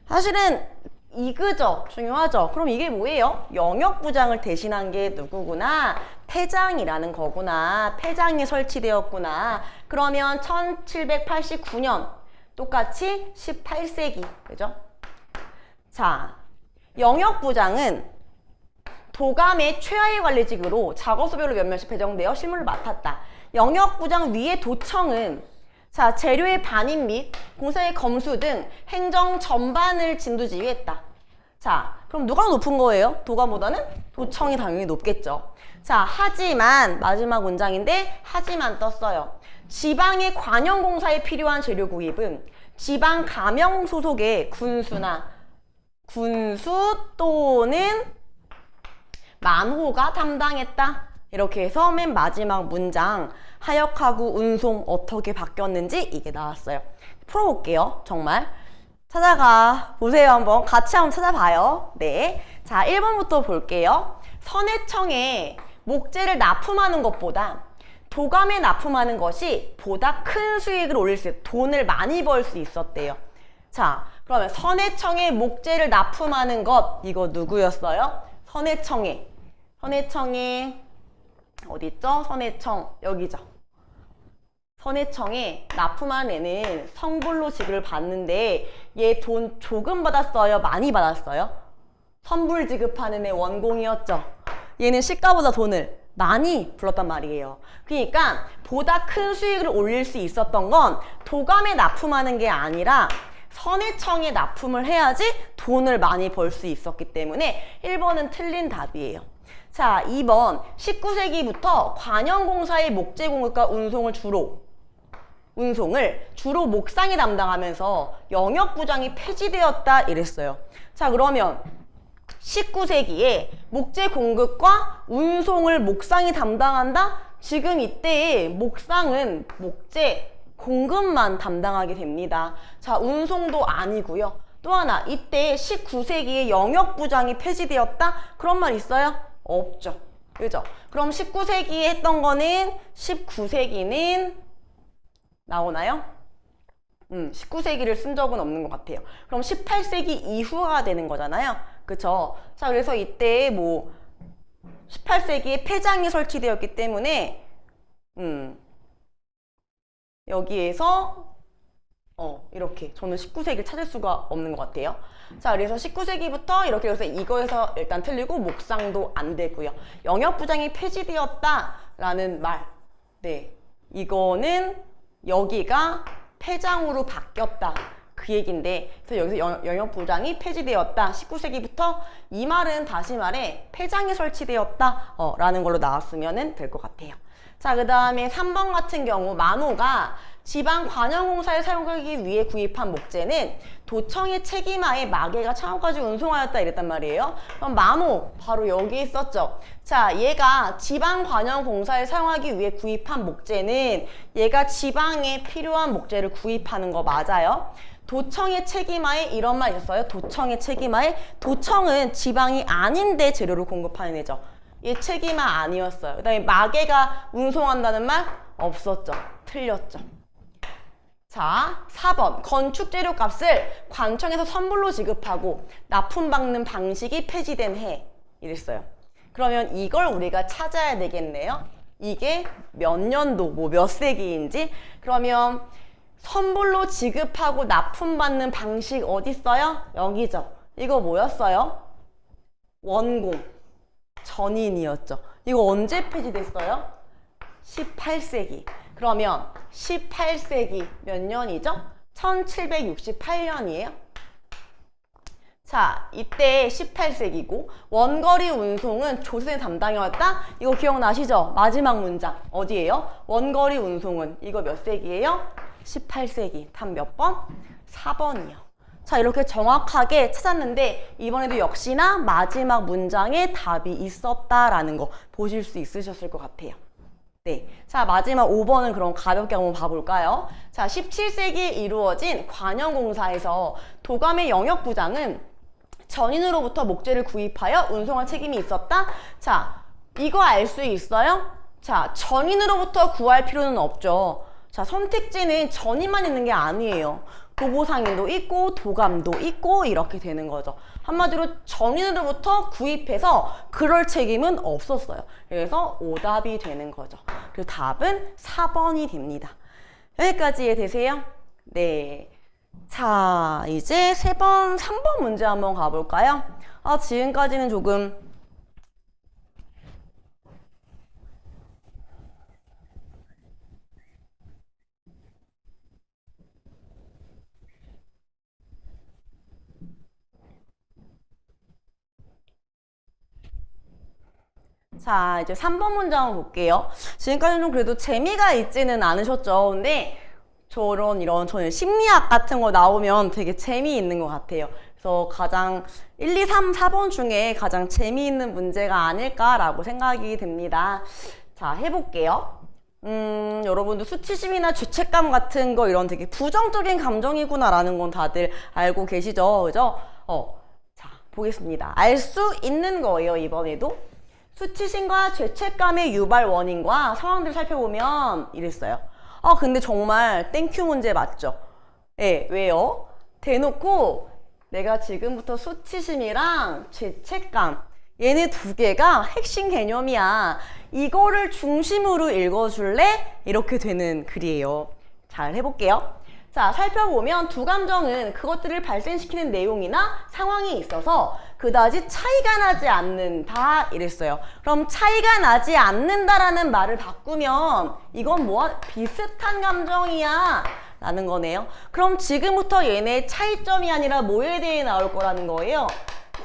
사실은 이그죠? 중요하죠? 그럼 이게 뭐예요? 영역부장을 대신한 게 누구구나? 폐장이라는 거구나. 폐장이 설치되었구나. 그러면 1789년 똑같이 18세기, 그죠? 자, 영역부장은 도감의 최하위 관리직으로 작업소별로 몇몇이 배정되어 실무를 맡았다. 영역부장 위의 도청은 자, 재료의 반입 및 공사의 검수 등 행정 전반을 진두지휘했다. 자, 그럼 누가 높은 거예요? 도감보다는? 도청이 당연히 높겠죠. 자, 하지만 마지막 문장인데 하지만 떴어요. 지방의 관영공사에 필요한 재료 구입은 지방 감영 소속의 군수 또는 만호가 담당했다. 이렇게 해서 맨 마지막 문장 하역하고 운송 어떻게 바뀌었는지 이게 나왔어요. 풀어볼게요. 정말 찾아가 보세요. 한번 같이 한번 찾아봐요. 네, 자 1번부터 볼게요. 선해청에 목재를 납품하는 것보다 도감에 납품하는 것이 보다 큰 수익을 올릴 수 있어요. 돈을 많이 벌 수 있었대요. 자, 그러면 선해청에 목재를 납품하는 것, 이거 누구였어요? 선해청에 어디 있죠? 선해청 여기죠. 선해청에 납품한 애는 성불로 지급을 받는데 얘 돈 조금 받았어요? 많이 받았어요? 선불 지급하는 애 원공이었죠. 얘는 시가보다 돈을 많이 불렀단 말이에요. 그러니까 보다 큰 수익을 올릴 수 있었던 건 도감에 납품하는 게 아니라 선해청에 납품을 해야지 돈을 많이 벌 수 있었기 때문에 1번은 틀린 답이에요. 자, 2번 19세기부터 관영공사의 목재 공급과 운송을 주로 목상이 담당하면서 영역부장이 폐지되었다 이랬어요. 자, 그러면 19세기에 목재 공급과 운송을 목상이 담당한다? 지금 이때의 목상은 목재 공급만 담당하게 됩니다. 자, 운송도 아니고요. 또 하나, 이때 19세기에 영역부장이 폐지되었다? 그런 말 있어요? 없죠. 그죠? 그럼 19세기에 했던 거는 19세기는 나오나요? 19세기를 쓴 적은 없는 것 같아요. 그럼 18세기 이후가 되는 거잖아요. 그쵸? 자, 그래서 이때 뭐 18세기에 폐장이 설치되었기 때문에 여기에서 이렇게 저는 19세기를 찾을 수가 없는 것 같아요. 자, 그래서 19세기부터 이렇게 해서 이거에서 일단 틀리고 목상도 안 되고요. 영역부장이 폐지되었다라는 말. 네, 이거는 여기가 폐장으로 바뀌었다. 그 얘기인데, 그래서 여기서 영역부장이 폐지되었다. 19세기부터 이 말은 다시 말해 폐장이 설치되었다. 라는 걸로 나왔으면 될 것 같아요. 자, 그 다음에 3번 같은 경우 만호가 지방관영공사에 사용하기 위해 구입한 목재는 도청의 책임하에 마계가 창업까지 운송하였다 이랬단 말이에요. 그럼 만호 바로 여기 있었죠. 자, 얘가 지방관영공사에 사용하기 위해 구입한 목재는 얘가 지방에 필요한 목재를 구입하는 거 맞아요. 도청의 책임하에 이런 말 있었어요. 도청의 책임하에. 도청은 지방이 아닌데 재료를 공급하는 애죠. 얘 책임하 아니었어요. 그 다음에 마계가 운송한다는 말 없었죠. 틀렸죠. 자, 4번 건축재료 값을 관청에서 선불로 지급하고 납품받는 방식이 폐지된 해 이랬어요. 그러면 이걸 우리가 찾아야 되겠네요. 이게 몇 년도, 뭐 몇 세기인지. 그러면 선불로 지급하고 납품받는 방식 어디 있어요? 여기죠. 이거 뭐였어요? 원공, 전인이었죠. 이거 언제 폐지됐어요? 18세기. 그러면 18세기 몇 년이죠? 1768년이에요. 자, 이때 18세기고 원거리 운송은 조선의 담당이었다? 이거 기억나시죠? 마지막 문장 어디예요? 원거리 운송은 이거 몇 세기예요? 18세기. 답 몇 번? 4번이요. 자, 이렇게 정확하게 찾았는데 이번에도 역시나 마지막 문장에 답이 있었다라는 거 보실 수 있으셨을 것 같아요. 네, 자, 마지막 5번은 그럼 가볍게 한번 봐볼까요? 자, 17세기에 이루어진 관영공사에서 도감의 영역부장은 전인으로부터 목재를 구입하여 운송할 책임이 있었다? 자, 이거 알 수 있어요? 자, 전인으로부터 구할 필요는 없죠. 자, 선택지는 전인만 있는 게 아니에요. 도보상인도 있고 도감도 있고 이렇게 되는 거죠. 한마디로 전인으로부터 구입해서 그럴 책임은 없었어요. 그래서 오답이 되는 거죠. 그리고 답은 4번이 됩니다. 여기까지 이해되세요? 네. 자, 이제 3번 문제 한번 가볼까요? 지금까지는 조금 자, 이제 3번 문제 한번 볼게요. 지금까지는 좀 그래도 재미가 있지는 않으셨죠? 근데 저는 심리학 같은 거 나오면 되게 재미있는 것 같아요. 그래서 가장 1, 2, 3, 4번 중에 가장 재미있는 문제가 아닐까라고 생각이 듭니다. 자, 해볼게요. 여러분들 수치심이나 죄책감 같은 거 이런 되게 부정적인 감정이구나라는 건 다들 알고 계시죠? 그죠? 자, 보겠습니다. 알 수 있는 거예요, 이번에도. 수치심과 죄책감의 유발 원인과 상황들을 살펴보면 이랬어요. 근데 정말 땡큐 문제 맞죠? 네, 왜요? 대놓고 내가 지금부터 수치심이랑 죄책감 얘네 두 개가 핵심 개념이야. 이거를 중심으로 읽어줄래? 이렇게 되는 글이에요. 잘 해볼게요. 자, 살펴보면 두 감정은 그것들을 발생시키는 내용이나 상황이 있어서 그다지 차이가 나지 않는다 이랬어요. 그럼 차이가 나지 않는다라는 말을 바꾸면 이건 뭐야? 비슷한 감정이야 라는 거네요. 그럼 지금부터 얘네 차이점이 아니라 뭐에 대해 나올 거라는 거예요?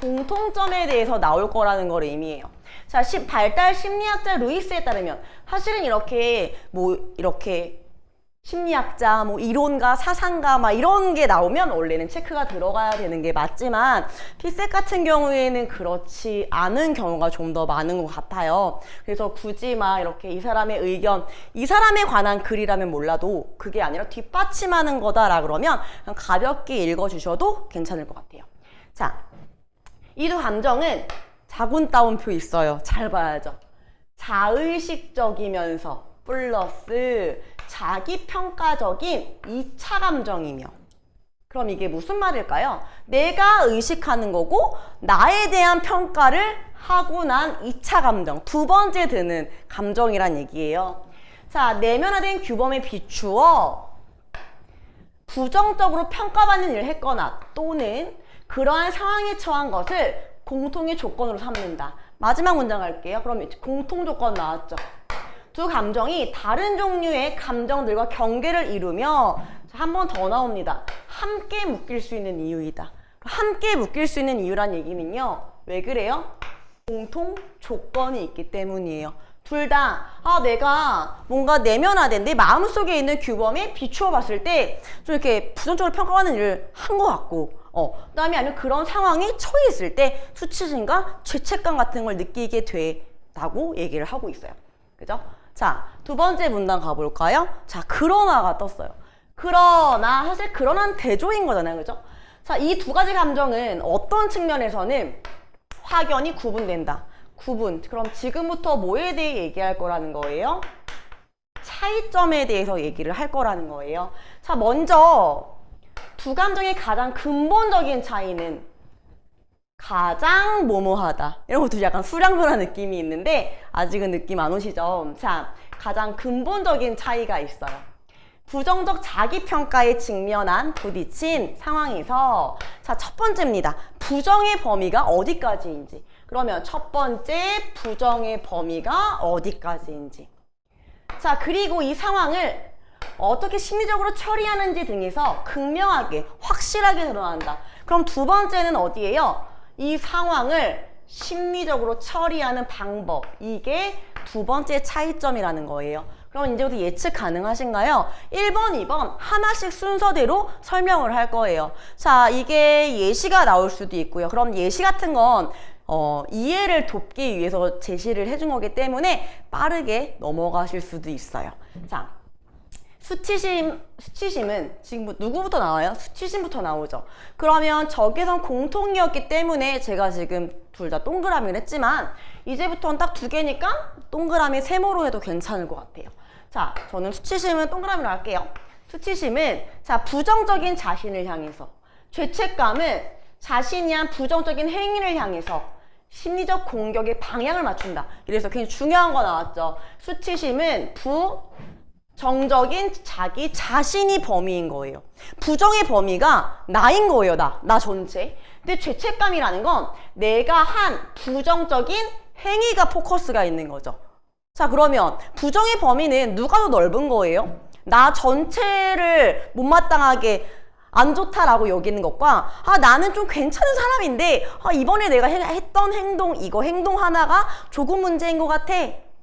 공통점에 대해서 나올 거라는 걸 의미해요. 자, 발달 심리학자 루이스에 따르면 사실은 이렇게 심리학자, 이론가, 사상가 이런 게 나오면 원래는 체크가 들어가야 되는 게 맞지만 피셋 같은 경우에는 그렇지 않은 경우가 좀 더 많은 것 같아요. 그래서 굳이 이렇게 이 사람의 의견, 이 사람에 관한 글이라면 몰라도 그게 아니라 뒷받침하는 거다라 그러면 그냥 가볍게 읽어주셔도 괜찮을 것 같아요. 자, 이 두 감정은 자군 따옴표 있어요. 잘 봐야죠. 자의식적이면서 플러스 자기평가적인 2차 감정이며. 그럼 이게 무슨 말일까요? 내가 의식하는 거고 나에 대한 평가를 하고 난 2차 감정, 두 번째 드는 감정이란 얘기예요. 자, 내면화된 규범에 비추어 부정적으로 평가받는 일을 했거나 또는 그러한 상황에 처한 것을 공통의 조건으로 삼는다. 마지막 문장 갈게요. 그럼 공통 조건 나왔죠. 두 감정이 다른 종류의 감정들과 경계를 이루며 한 번 더 나옵니다. 함께 묶일 수 있는 이유이다. 함께 묶일 수 있는 이유란 얘기는요. 왜 그래요? 공통 조건이 있기 때문이에요. 둘 다 내가 뭔가 내면화된 내 마음속에 있는 규범에 비추어 봤을 때 좀 이렇게 부정적으로 평가하는 일을 한 것 같고 그다음에 아니면 그런 상황에 처해 있을 때 수치심과 죄책감 같은 걸 느끼게 된다고 얘기를 하고 있어요. 그죠? 자, 두 번째 문단 가볼까요? 자, 그러나가 떴어요. 그러나, 사실 그러나는 대조인 거잖아요. 그죠? 자, 이 두 가지 감정은 어떤 측면에서는 확연히 구분된다. 구분. 그럼 지금부터 뭐에 대해 얘기할 거라는 거예요? 차이점에 대해서 얘기를 할 거라는 거예요. 자, 먼저 두 감정의 가장 근본적인 차이는 가장 뭐뭐하다. 이런 것도 약간 수량변화 느낌이 있는데 아직은 느낌 안 오시죠? 자, 가장 근본적인 차이가 있어요. 부정적 자기평가에 직면한 부딪힌 상황에서 자, 첫 번째입니다. 부정의 범위가 어디까지인지. 그러면 첫 번째 부정의 범위가 어디까지인지. 자, 그리고 이 상황을 어떻게 심리적으로 처리하는지 등에서 극명하게 확실하게 드러난다. 그럼 두 번째는 어디예요? 이 상황을 심리적으로 처리하는 방법. 이게 두 번째 차이점이라는 거예요. 그럼 이제부터 예측 가능하신가요? 1번, 2번 하나씩 순서대로 설명을 할 거예요. 자, 이게 예시가 나올 수도 있고요. 그럼 예시 같은 건 이해를 돕기 위해서 제시를 해준 거기 때문에 빠르게 넘어가실 수도 있어요. 자, 수치심은 지금 누구부터 나와요? 수치심부터 나오죠. 그러면 적외선 공통이었기 때문에 제가 지금 둘 다 동그라미를 했지만 이제부터는 딱 두 개니까 동그라미 세모로 해도 괜찮을 것 같아요. 자, 저는 수치심은 동그라미로 할게요. 수치심은 자, 부정적인 자신을 향해서, 죄책감은 자신이 한 부정적인 행위를 향해서 심리적 공격의 방향을 맞춘다. 그래서 굉장히 중요한 거 나왔죠. 수치심은 부정적인 자기 자신이 범위인 거예요. 부정의 범위가 나인 거예요. 나 전체. 근데 죄책감이라는 건 내가 한 부정적인 행위가 포커스가 있는 거죠. 자, 그러면 부정의 범위는 누가 더 넓은 거예요? 나 전체를 못마땅하게 안 좋다라고 여기는 것과 나는 좀 괜찮은 사람인데 이번에 내가 했던 행동, 이거 행동 하나가 조금 문제인 것 같아.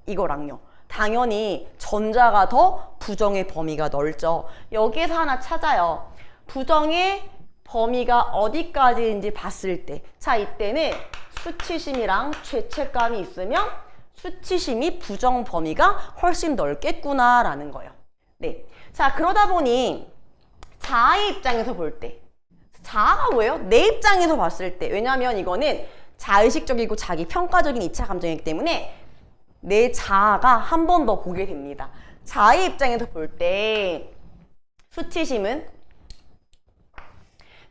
이거랑요. 당연히 전자가 더 부정의 범위가 넓죠. 여기에서 하나 찾아요. 부정의 범위가 어디까지인지 봤을 때, 자, 이때는 수치심이랑 죄책감이 있으면 수치심이 부정 범위가 훨씬 넓겠구나라는 거예요. 네. 자, 그러다 보니 자아의 입장에서 볼 때, 자아가 뭐예요? 내 입장에서 봤을 때, 왜냐하면 이거는 자의식적이고 자기평가적인 2차 감정이기 때문에 내 자아가 한 번 더 보게 됩니다. 자아의 입장에서 볼 때 수치심은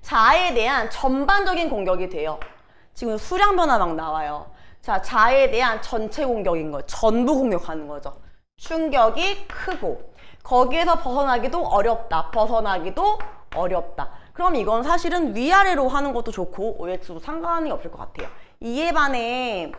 자아에 대한 전반적인 공격이 돼요. 지금 수량 변화 막 나와요. 자, 자아에 대한 전체 공격인 거, 전부 공격하는 거죠. 충격이 크고 거기에서 벗어나기도 어렵다. 그럼 이건 사실은 위아래로 하는 것도 좋고 OX도 상관이 없을 것 같아요. 이에 반해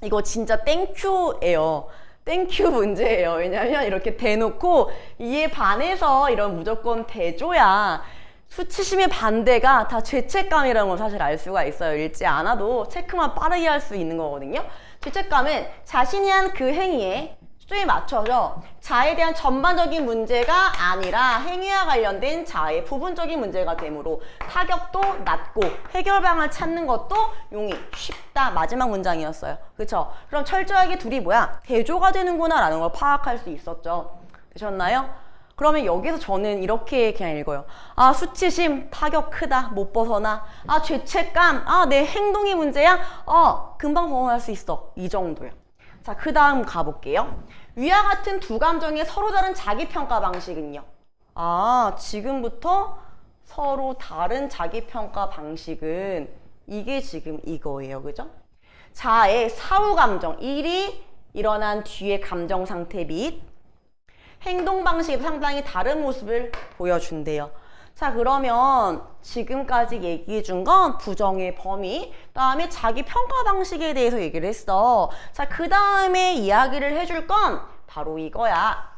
이거 진짜 땡큐예요. 땡큐 문제예요. 왜냐면 이렇게 대놓고 이에 반해서 이런 무조건 대줘야 수치심의 반대가 다 죄책감이라는 걸 사실 알 수가 있어요. 읽지 않아도 체크만 빠르게 할 수 있는 거거든요. 죄책감은 자신이 한 그 행위에 초점이 맞춰서 자아에 대한 전반적인 문제가 아니라 행위와 관련된 자아의 부분적인 문제가 되므로 타격도 낮고 해결 방안을 찾는 것도 용이 쉽다. 마지막 문장이었어요. 그렇죠? 그럼 철저하게 둘이 뭐야? 대조가 되는구나 라는 걸 파악할 수 있었죠. 되셨나요? 그러면 여기서 저는 이렇게 그냥 읽어요. 수치심, 타격 크다, 못 벗어나. 죄책감, 내 행동이 문제야? 금방 벗어날 수 있어. 이 정도요. 자, 그 다음 가볼게요. 위와 같은 두 감정의 서로 다른 자기평가 방식은요. 아, 지금부터 서로 다른 자기평가 방식은 이게 지금 이거예요. 그죠? 자의 사후 감정, 일이 일어난 뒤의 감정 상태 및 행동 방식이 상당히 다른 모습을 보여준대요. 자, 그러면 지금까지 얘기해 준 건 부정의 범위, 그다음에 자기 평가 방식에 대해서 얘기를 했어. 자, 그 다음에 이야기를 해줄 건 바로 이거야.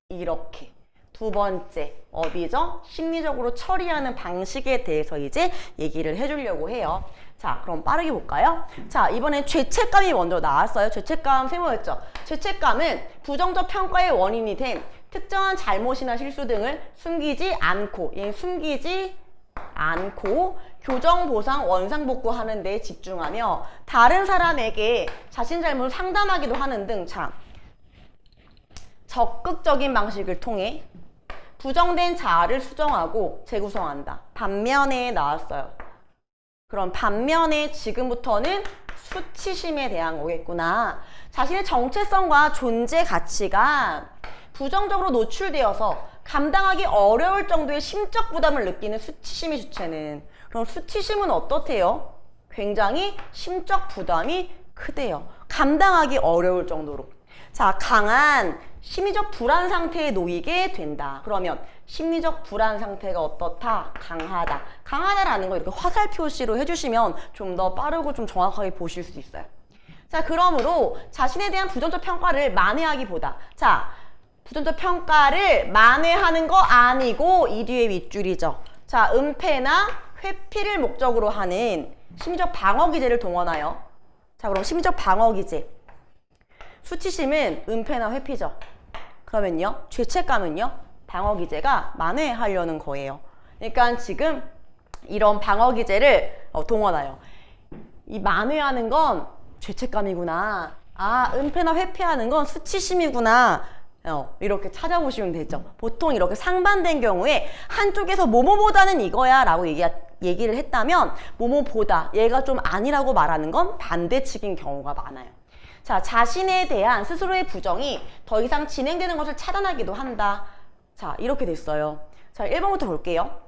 이렇게. 두 번째, 어디죠? 심리적으로 처리하는 방식에 대해서 이제 얘기를 해주려고 해요. 자, 그럼 빠르게 볼까요? 자, 이번엔 죄책감이 먼저 나왔어요. 죄책감 세모였죠? 죄책감은 부정적 평가의 원인이 된 특정한 잘못이나 실수 등을 숨기지 않고 교정, 보상, 원상복구하는 데 집중하며 다른 사람에게 자신 잘못을 상담하기도 하는 등 참 적극적인 방식을 통해 부정된 자아를 수정하고 재구성한다. 반면에 나왔어요. 그럼 반면에 지금부터는 수치심에 대한 거겠구나. 자신의 정체성과 존재 가치가 부정적으로 노출되어서 감당하기 어려울 정도의 심적 부담을 느끼는 수치심이 주체는, 그럼 수치심은 어떻대요? 굉장히 심적 부담이 크대요. 감당하기 어려울 정도로. 자, 강한 심리적 불안 상태에 놓이게 된다. 그러면 심리적 불안 상태가 어떻다? 강하다. 강하다라는 거 이렇게 화살 표시로 해주시면 좀 더 빠르고 좀 정확하게 보실 수 있어요. 자, 그러므로 자신에 대한 부정적 평가를 만회하기보다, 자, 부정적 평가를 만회하는 거 아니고 이 뒤에 윗줄이죠. 자, 은폐나 회피를 목적으로 하는 심리적 방어 기제를 동원하여, 자, 그럼 심리적 방어 기제. 수치심은 은폐나 회피죠. 그러면요, 죄책감은요, 방어 기제가 만회하려는 거예요. 그러니까 지금 이런 방어 기제를 동원하여. 이 만회하는 건 죄책감이구나. 아, 은폐나 회피하는 건 수치심이구나. 이렇게 찾아보시면 되죠. 보통 이렇게 상반된 경우에 한쪽에서 뭐뭐보다는 이거야 라고 얘기를 했다면 뭐뭐보다 얘가 좀 아니라고 말하는 건 반대측인 경우가 많아요. 자, 자신에 대한 스스로의 부정이 더 이상 진행되는 것을 차단하기도 한다. 자, 이렇게 됐어요. 자, 1번부터 볼게요.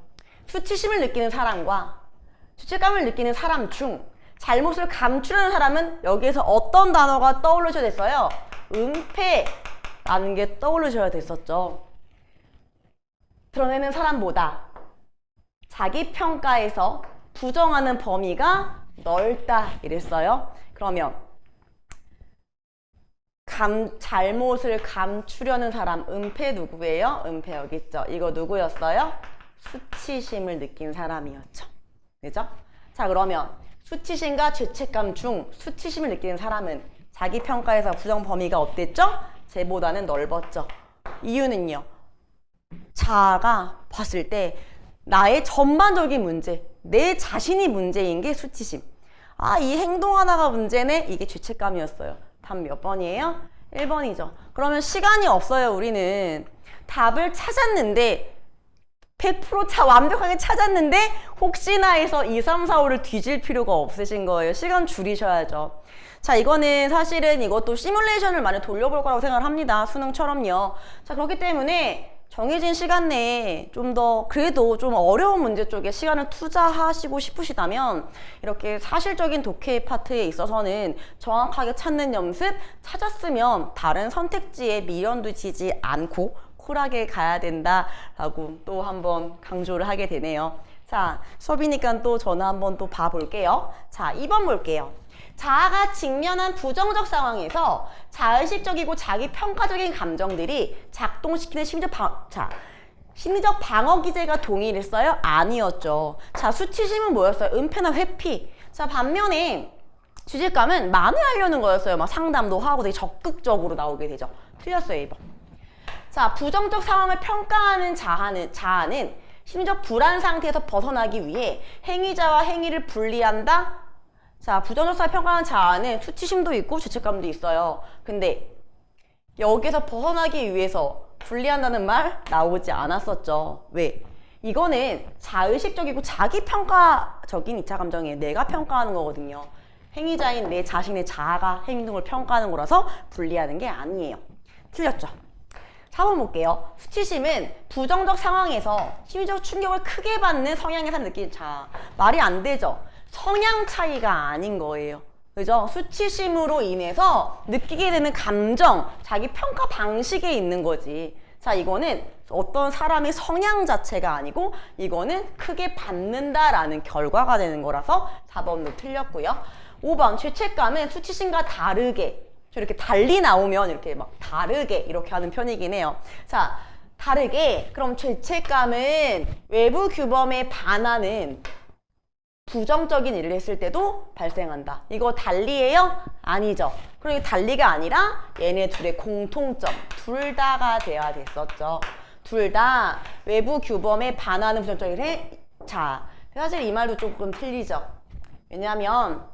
수치심을 느끼는 사람과 죄책감을 느끼는 사람 중 잘못을 감추려는 사람은 여기에서 어떤 단어가 떠오르셔야 됐어요? 은폐라는 게 떠오르셔야 됐었죠. 드러내는 사람보다 자기 평가에서 부정하는 범위가 넓다 이랬어요. 그러면 잘못을 감추려는 사람, 은폐 누구예요? 은폐 여기 있죠. 이거 누구였어요? 수치심을 느낀 사람이었죠. 그죠? 자, 그러면 수치심과 죄책감 중 수치심을 느끼는 사람은 자기 평가에서 부정 범위가 어땠죠? 쟤보다는 넓었죠. 이유는요, 자아가 봤을 때 나의 전반적인 문제, 내 자신이 문제인 게 수치심. 아, 이 행동 하나가 문제네? 이게 죄책감이었어요. 답 몇 번이에요? 1번이죠. 그러면 시간이 없어요. 우리는 답을 찾았는데 100% 완벽하게 찾았는데 혹시나 해서 2, 3, 4, 5를 뒤질 필요가 없으신 거예요. 시간 줄이셔야죠. 자, 이거는 사실은 이것도 시뮬레이션을 많이 돌려볼 거라고 생각을 합니다. 수능처럼요. 자, 그렇기 때문에 정해진 시간 내에 좀 더 그래도 좀 어려운 문제 쪽에 시간을 투자하시고 싶으시다면 이렇게 사실적인 독해 파트에 있어서는 정확하게 찾는 연습 찾았으면 다른 선택지에 미련 두시지 않고 쿨하게 가야 된다라고 또 한번 강조를 하게 되네요. 자, 수업이니까 또 전화 한번 또 봐볼게요. 자, 2번 볼게요. 자아가 직면한 부정적 상황에서 자의식적이고 자기평가적인 감정들이 작동시키는 심리적 방어 기제가 동일했어요? 아니었죠. 자, 수치심은 뭐였어요? 은폐나 회피. 자, 반면에 죄책감은 만회하려는 거였어요. 막 상담도 하고 되게 적극적으로 나오게 되죠. 틀렸어요, 2번. 자, 부정적 상황을 평가하는 자아는 심리적 불안 상태에서 벗어나기 위해 행위자와 행위를 분리한다? 자, 부정적 상황을 평가하는 자아는 수치심도 있고 죄책감도 있어요. 근데 여기에서 벗어나기 위해서 분리한다는 말 나오지 않았었죠. 왜? 이거는 자의식적이고 자기평가적인 2차 감정이에요. 내가 평가하는 거거든요. 행위자인 내 자신의 자아가 행동을 평가하는 거라서 분리하는 게 아니에요. 틀렸죠? 4번 볼게요. 수치심은 부정적 상황에서 심리적 충격을 크게 받는 성향의 사람 느끼는 자아. 말이 안 되죠? 성향 차이가 아닌 거예요. 그죠? 수치심으로 인해서 느끼게 되는 감정, 자기 평가 방식에 있는 거지. 자, 이거는 어떤 사람의 성향 자체가 아니고 이거는 크게 받는다라는 결과가 되는 거라서 4번도 틀렸고요. 5번 죄책감은 수치심과 다르게 이렇게 달리 나오면 이렇게 막 다르게 이렇게 하는 편이긴 해요. 자, 다르게 그럼 죄책감은 외부 규범에 반하는 부정적인 일을 했을 때도 발생한다. 이거 달리예요? 아니죠. 그리고 달리가 아니라 얘네 둘의 공통점 둘 다가 돼야 됐었죠. 둘 다 외부 규범에 반하는 부정적인 일을 해. 자, 사실 이 말도 조금 틀리죠. 왜냐하면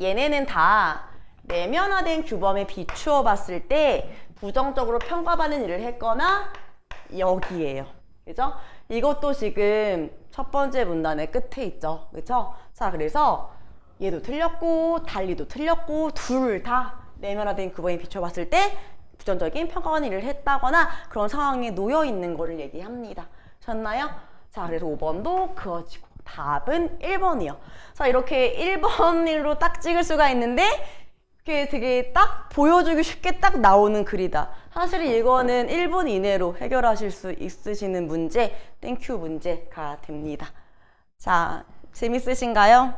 얘네는 다 내면화된 규범에 비추어 봤을 때 부정적으로 평가받는 일을 했거나 여기에요. 그죠? 이것도 지금 첫 번째 문단의 끝에 있죠. 그죠? 자, 그래서 얘도 틀렸고 달리도 틀렸고 둘 다 내면화된 규범에 비추어 봤을 때 부정적인 평가받는 일을 했다거나 그런 상황에 놓여 있는 거를 얘기합니다. 셨나요? 자, 그래서 5번도 그어지고 답은 1번이요. 자, 이렇게 1번으로 딱 찍을 수가 있는데 그게 되게 딱 보여주기 쉽게 딱 나오는 글이다. 사실 이거는 1분 이내로 해결하실 수 있으시는 문제, 땡큐 문제가 됩니다. 자, 재밌으신가요?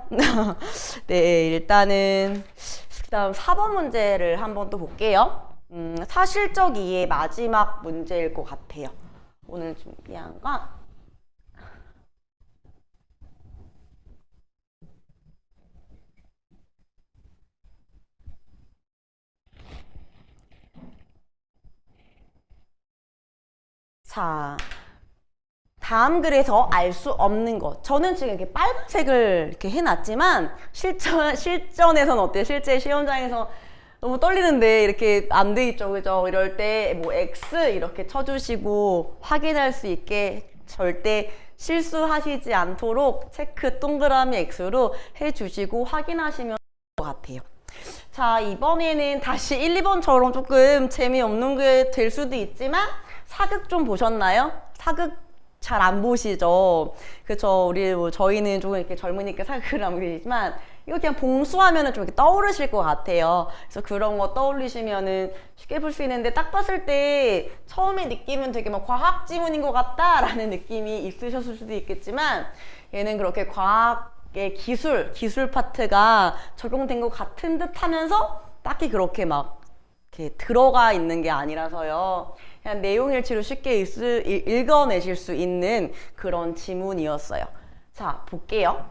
네, 일단은 그다음 4번 문제를 한번 또 볼게요. 사실적 이해 마지막 문제일 것 같아요. 오늘 준비한 건 자, 다음 글에서 알 수 없는 것. 저는 지금 이렇게 빨간색을 이렇게 해놨지만 실전에서는 어때요? 실제 시험장에서 너무 떨리는데 이렇게 안 돼 있죠, 그죠? 이럴 때 뭐 X 이렇게 쳐주시고 확인할 수 있게 절대 실수하시지 않도록 체크 동그라미 X로 해주시고 확인하시면 될 것 같아요. 자, 이번에는 다시 1, 2번처럼 조금 재미없는 게 될 수도 있지만 사극 좀 보셨나요? 사극 잘 안 보시죠? 그쵸? 저희는 조금 이렇게 젊으니까 사극을 안 보시지만 이거 그냥 봉수하면은 좀 이렇게 떠오르실 것 같아요. 그래서 그런 거 떠올리시면은 쉽게 볼 수 있는데 딱 봤을 때 처음에 느낌은 되게 막 과학 지문인 것 같다라는 느낌이 있으셨을 수도 있겠지만 얘는 그렇게 과학의 기술 파트가 적용된 것 같은 듯 하면서 딱히 그렇게 막 이렇게 들어가 있는 게 아니라서요. 그냥 내용일치로 쉽게 읽어내실 수 있는 그런 지문이었어요. 자, 볼게요.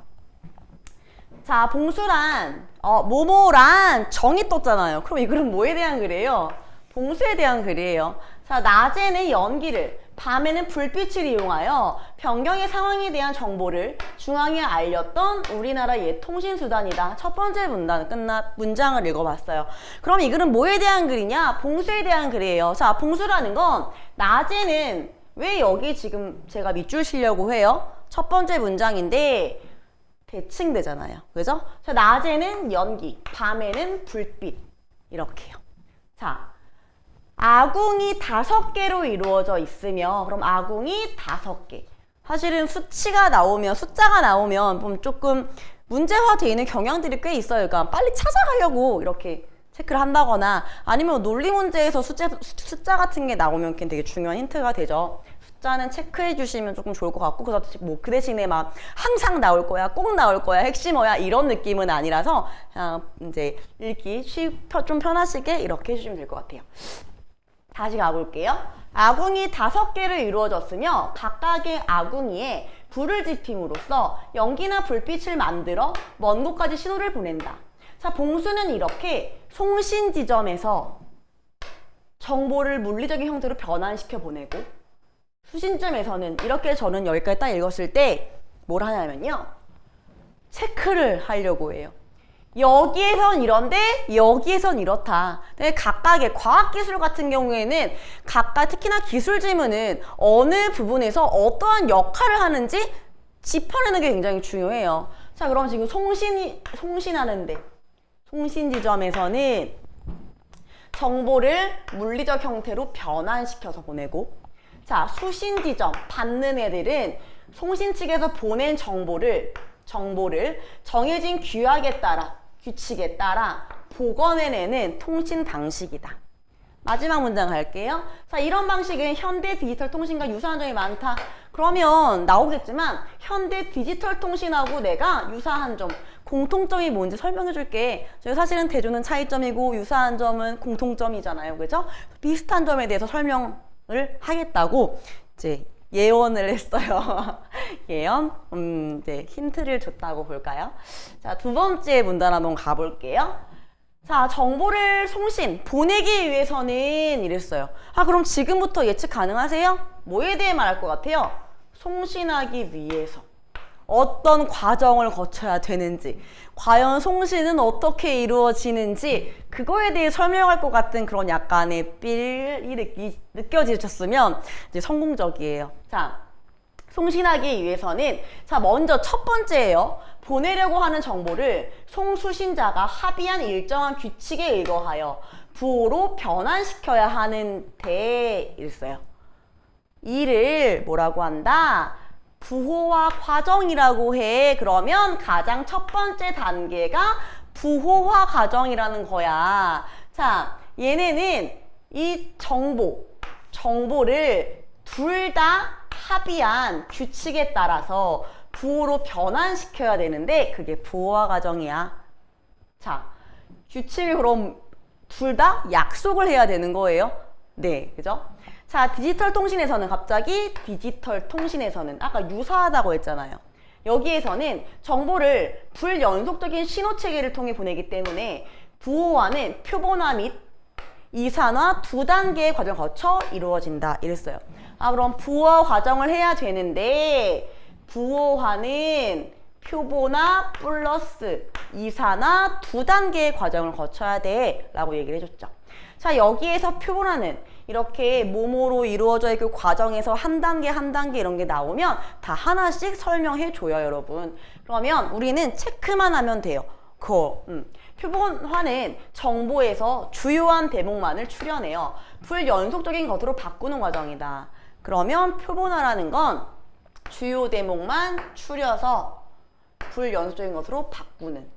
자, 봉수란 뭐뭐란 정이 떴잖아요. 그럼 이 글은 뭐에 대한 글이에요? 봉수에 대한 글이에요. 자, 낮에는 연기를, 밤에는 불빛을 이용하여 변경의 상황에 대한 정보를 중앙에 알렸던 우리나라 옛 통신수단이다. 첫 번째 문장을 읽어봤어요. 그럼 이 글은 뭐에 대한 글이냐? 봉수에 대한 글이에요. 자, 봉수라는 건 낮에는 왜 여기 지금 제가 밑줄 치려고 해요? 첫 번째 문장인데 대칭되잖아요. 그죠? 자, 낮에는 연기, 밤에는 불빛. 이렇게요. 자, 아궁이 5개로 이루어져 있으며 그럼 아궁이 5개. 사실은 수치가 나오면 숫자가 나오면 좀 조금 문제화되어 있는 경향들이 꽤 있어요. 그러니까 빨리 찾아가려고 이렇게 체크를 한다거나 아니면 논리 문제에서 숫자 같은 게 나오면 그게 되게 중요한 힌트가 되죠. 숫자는 체크해 주시면 조금 좋을 것 같고 그래서 뭐 그 대신에 막 항상 나올 거야, 꼭 나올 거야, 핵심어야 이런 느낌은 아니라서 그냥 이제 읽기 좀 편하시게 이렇게 해주시면 될 것 같아요. 다시 가볼게요. 아궁이 5개를 이루어졌으며 각각의 아궁이에 불을 지핌으로써 연기나 불빛을 만들어 먼 곳까지 신호를 보낸다. 자, 봉수는 이렇게 송신 지점에서 정보를 물리적인 형태로 변환시켜 보내고 수신점에서는 이렇게 저는 여기까지 딱 읽었을 때 뭘 하냐면요. 체크를 하려고 해요. 여기에선 이런데 여기에선 이렇다. 근데 각각의 과학기술 같은 경우에는 각각 특히나 기술 지문은 어느 부분에서 어떠한 역할을 하는지 짚어내는 게 굉장히 중요해요. 자, 그럼 지금 송신하는데 송신 지점에서는 정보를 물리적 형태로 변환시켜서 보내고, 자, 수신 지점 받는 애들은 송신 측에서 보낸 정보를 정해진 규칙에 따라 복원해내는 통신 방식이다. 마지막 문장 갈게요. 자, 이런 방식은 현대 디지털 통신과 유사한 점이 많다. 그러면 나오겠지만 현대 디지털 통신하고 내가 유사한 점, 공통점이 뭔지 설명해 줄게. 저희 사실은 대조는 차이점이고 유사한 점은 공통점이잖아요. 그죠? 비슷한 점에 대해서 설명을 하겠다고 이제 예언을 했어요. 예언? 이제 힌트를 줬다고 볼까요? 자, 두 번째 문단 한번 가볼게요. 자, 정보를 보내기 위해서는 이랬어요. 아, 그럼 지금부터 예측 가능하세요? 뭐에 대해 말할 것 같아요? 송신하기 위해서 어떤 과정을 거쳐야 되는지, 과연 송신은 어떻게 이루어지는지 그거에 대해 설명할 것 같은 그런 약간의 삘이 느껴지셨으면 이제 성공적이에요. 자, 송신하기 위해서는, 자, 먼저 첫 번째예요. 보내려고 하는 정보를 송수신자가 합의한 일정한 규칙에 의거하여 부호로 변환시켜야 하는데 이랬어요. 이를 뭐라고 한다? 부호화 과정이라고 해. 그러면 가장 첫 번째 단계가 부호화 과정이라는 거야. 자, 얘네는 이 정보를 둘 다 합의한 규칙에 따라서 부호로 변환시켜야 되는데 그게 부호화 과정이야. 자, 규칙을 그럼 둘 다 약속을 해야 되는 거예요. 네, 그죠? 자, 디지털 통신에서는 아까 유사하다고 했잖아요. 여기에서는 정보를 불연속적인 신호 체계를 통해 보내기 때문에 부호화는 표본화 및 이산화 두 단계의 과정을 거쳐 이루어진다. 이랬어요. 아, 그럼 부호화 과정을 해야 되는데 부호화는 표본화 플러스 이산화 두 단계의 과정을 거쳐야 돼 라고 얘기를 해줬죠. 자, 여기에서 표본화는 이렇게 뭐뭐로 이루어져 있고 과정에서 한 단계 이런 게 나오면 다 하나씩 설명해 줘요, 여러분. 그러면 우리는 체크만 하면 돼요. 표본화는 정보에서 주요한 대목만을 추려내요. 불연속적인 것으로 바꾸는 과정이다. 그러면 표본화라는 건 주요 대목만 추려서 불연속적인 것으로 바꾸는.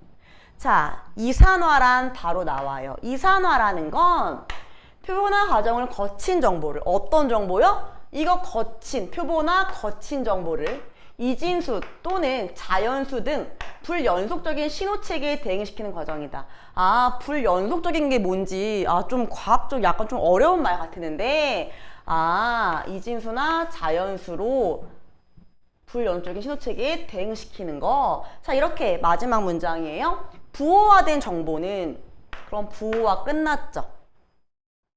자, 이산화란 바로 나와요. 이산화라는 건 표본화 과정을 거친 정보를, 어떤 정보요? 이거 표본화 거친 정보를 이진수 또는 자연수 등 불연속적인 신호체계에 대응시키는 과정이다. 아, 불연속적인 게 뭔지 좀 과학적 약간 좀 어려운 말 같았는데, 이진수나 자연수로 불연속적인 신호체계에 대응시키는 거. 자, 이렇게 마지막 문장이에요. 부호화된 정보는, 그럼 부호화 끝났죠.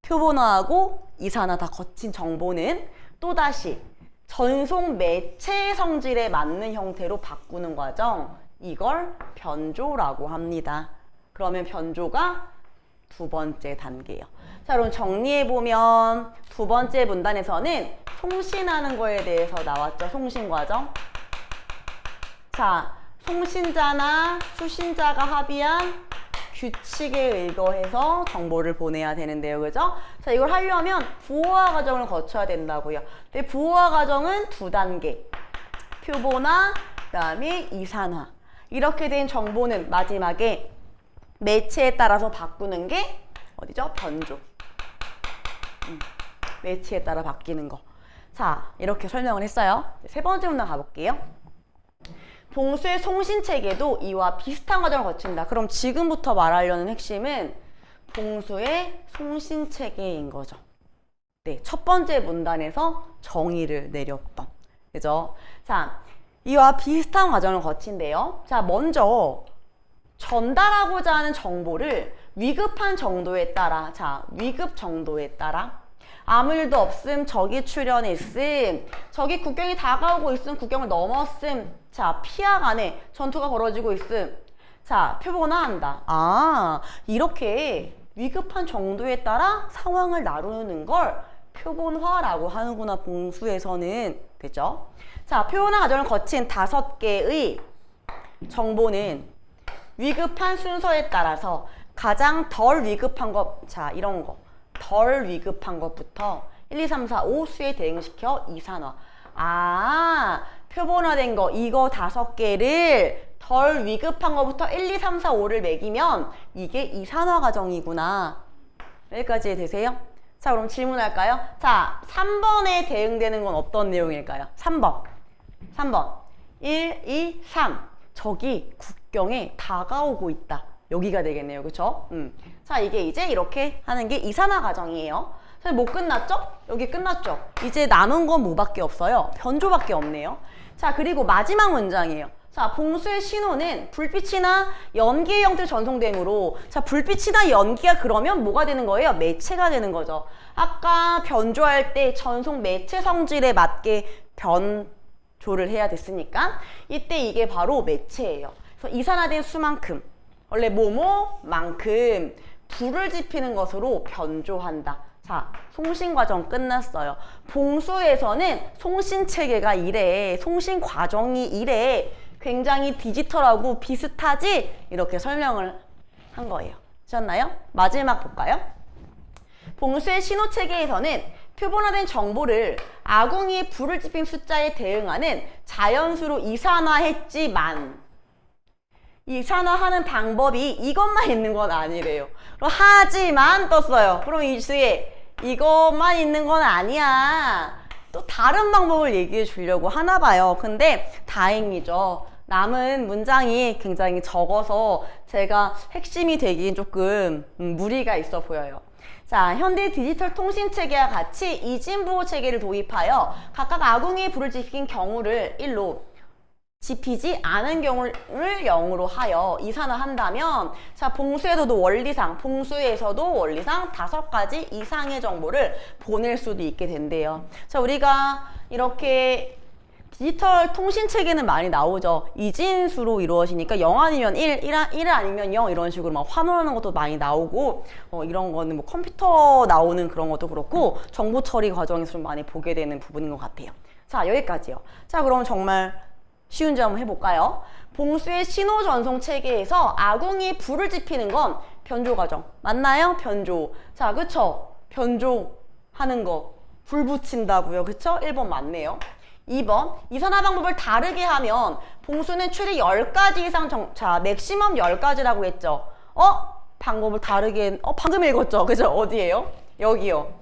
표본화하고 이산화 다 거친 정보는 또다시 전송 매체 성질에 맞는 형태로 바꾸는 과정, 이걸 변조라고 합니다. 그러면 변조가 두 번째 단계예요. 자, 그럼 정리해보면 두 번째 문단에서는 송신하는 거에 대해서 나왔죠. 송신 과정. 자, 송신자나 수신자가 합의한 규칙에 의거해서 정보를 보내야 되는데요. 그죠? 자, 이걸 하려면 부호화 과정을 거쳐야 된다고요. 근데 부호화 과정은 두 단계. 표본화, 그다음에 이산화. 이렇게 된 정보는 마지막에 매체에 따라서 바꾸는 게 어디죠? 변조. 매체에 따라 바뀌는 거. 자, 이렇게 설명을 했어요. 세 번째 문단 가볼게요. 봉수의 송신체계도 이와 비슷한 과정을 거친다. 그럼 지금부터 말하려는 핵심은 봉수의 송신체계인 거죠. 네, 첫 번째 문단에서 정의를 내렸던. 그죠? 자, 이와 비슷한 과정을 거친대요. 자, 먼저 전달하고자 하는 정보를 위급한 정도에 따라, 자, 위급 정도에 따라 아무 일도 없음, 적이 출현했음, 적이 국경이 다가오고 있음, 국경을 넘었음, 자, 피학 안에 전투가 벌어지고 있음. 자, 표본화한다. 이렇게 위급한 정도에 따라 상황을 나누는 걸 표본화라고 하는구나, 봉수에서는. 그죠? 자, 표본화 과정을 거친 5개의 정보는 위급한 순서에 따라서 가장 덜 위급한 것, 자, 이런 거. 덜 위급한 것부터 1, 2, 3, 4, 5 수에 대응시켜 이산화. 아, 표본화된 거, 이거 5개를 덜 위급한 것부터 1, 2, 3, 4, 5를 매기면 이게 이산화 과정이구나. 여기까지 되세요? 자, 그럼 질문할까요? 자, 3번에 대응되는 건 어떤 내용일까요? 3번. 1, 2, 3. 적이 국경에 다가오고 있다. 여기가 되겠네요. 그쵸? 자, 이게 이제 이렇게 하는 게 이산화 과정이에요. 못 끝났죠? 여기 끝났죠? 이제 남은 건 뭐밖에 없어요? 변조밖에 없네요. 자, 그리고 마지막 문장이에요. 자, 봉수의 신호는 불빛이나 연기의 형태로 전송되므로, 자, 불빛이나 연기가 그러면 뭐가 되는 거예요? 매체가 되는 거죠. 아까 변조할 때 전송 매체 성질에 맞게 변조를 해야 됐으니까 이때 이게 바로 매체예요. 그래서 이산화된 수만큼, 원래 뭐뭐만큼 불을 지피는 것으로 변조한다. 자, 송신 과정 끝났어요. 봉수에서는 송신 체계가 이래, 송신 과정이 이래, 굉장히 디지털하고 비슷하지? 이렇게 설명을 한 거예요. 되셨나요? 마지막 볼까요? 봉수의 신호 체계에서는 표본화된 정보를 아궁이의 불을 지핀 숫자에 대응하는 자연수로 이산화했지만, 이산화하는 방법이 이것만 있는 건 아니래요. 그럼 하지만 떴어요. 그럼 이 주에 이것만 있는 건 아니야. 또 다른 방법을 얘기해 주려고 하나 봐요. 근데 다행이죠. 남은 문장이 굉장히 적어서 제가 핵심이 되긴 조금 무리가 있어 보여요. 자, 현대 디지털 통신 체계와 같이 이진부호 체계를 도입하여 각각 아궁이의 불을 지핀 경우를 1로, 지피지 않은 경우를 0으로 하여 이산화한다면, 자, 봉수에서도 원리상 5가지 이상의 정보를 보낼 수도 있게 된대요. 자, 우리가 이렇게 디지털 통신 체계는 많이 나오죠. 이진수로 이루어지니까 0 아니면 1 아니면 0 이런 식으로 막 환원하는 것도 많이 나오고, 이런 거는 뭐 컴퓨터 나오는 그런 것도 그렇고 정보 처리 과정에서 좀 많이 보게 되는 부분인 것 같아요. 자, 여기까지요. 자, 그럼 정말 쉬운 점 한번 해볼까요? 봉수의 신호 전송 체계에서 아궁이에 불을 지피는 건 변조 과정. 맞나요? 변조. 자, 그쵸? 변조하는 거. 불 붙인다고요. 그쵸? 1번 맞네요. 2번, 이산화 방법을 다르게 하면 봉수는 최대 10가지 이상 자, 맥시멈 10가지라고 했죠. 방법을 다르게, 방금 읽었죠? 그죠? 어디예요? 여기요.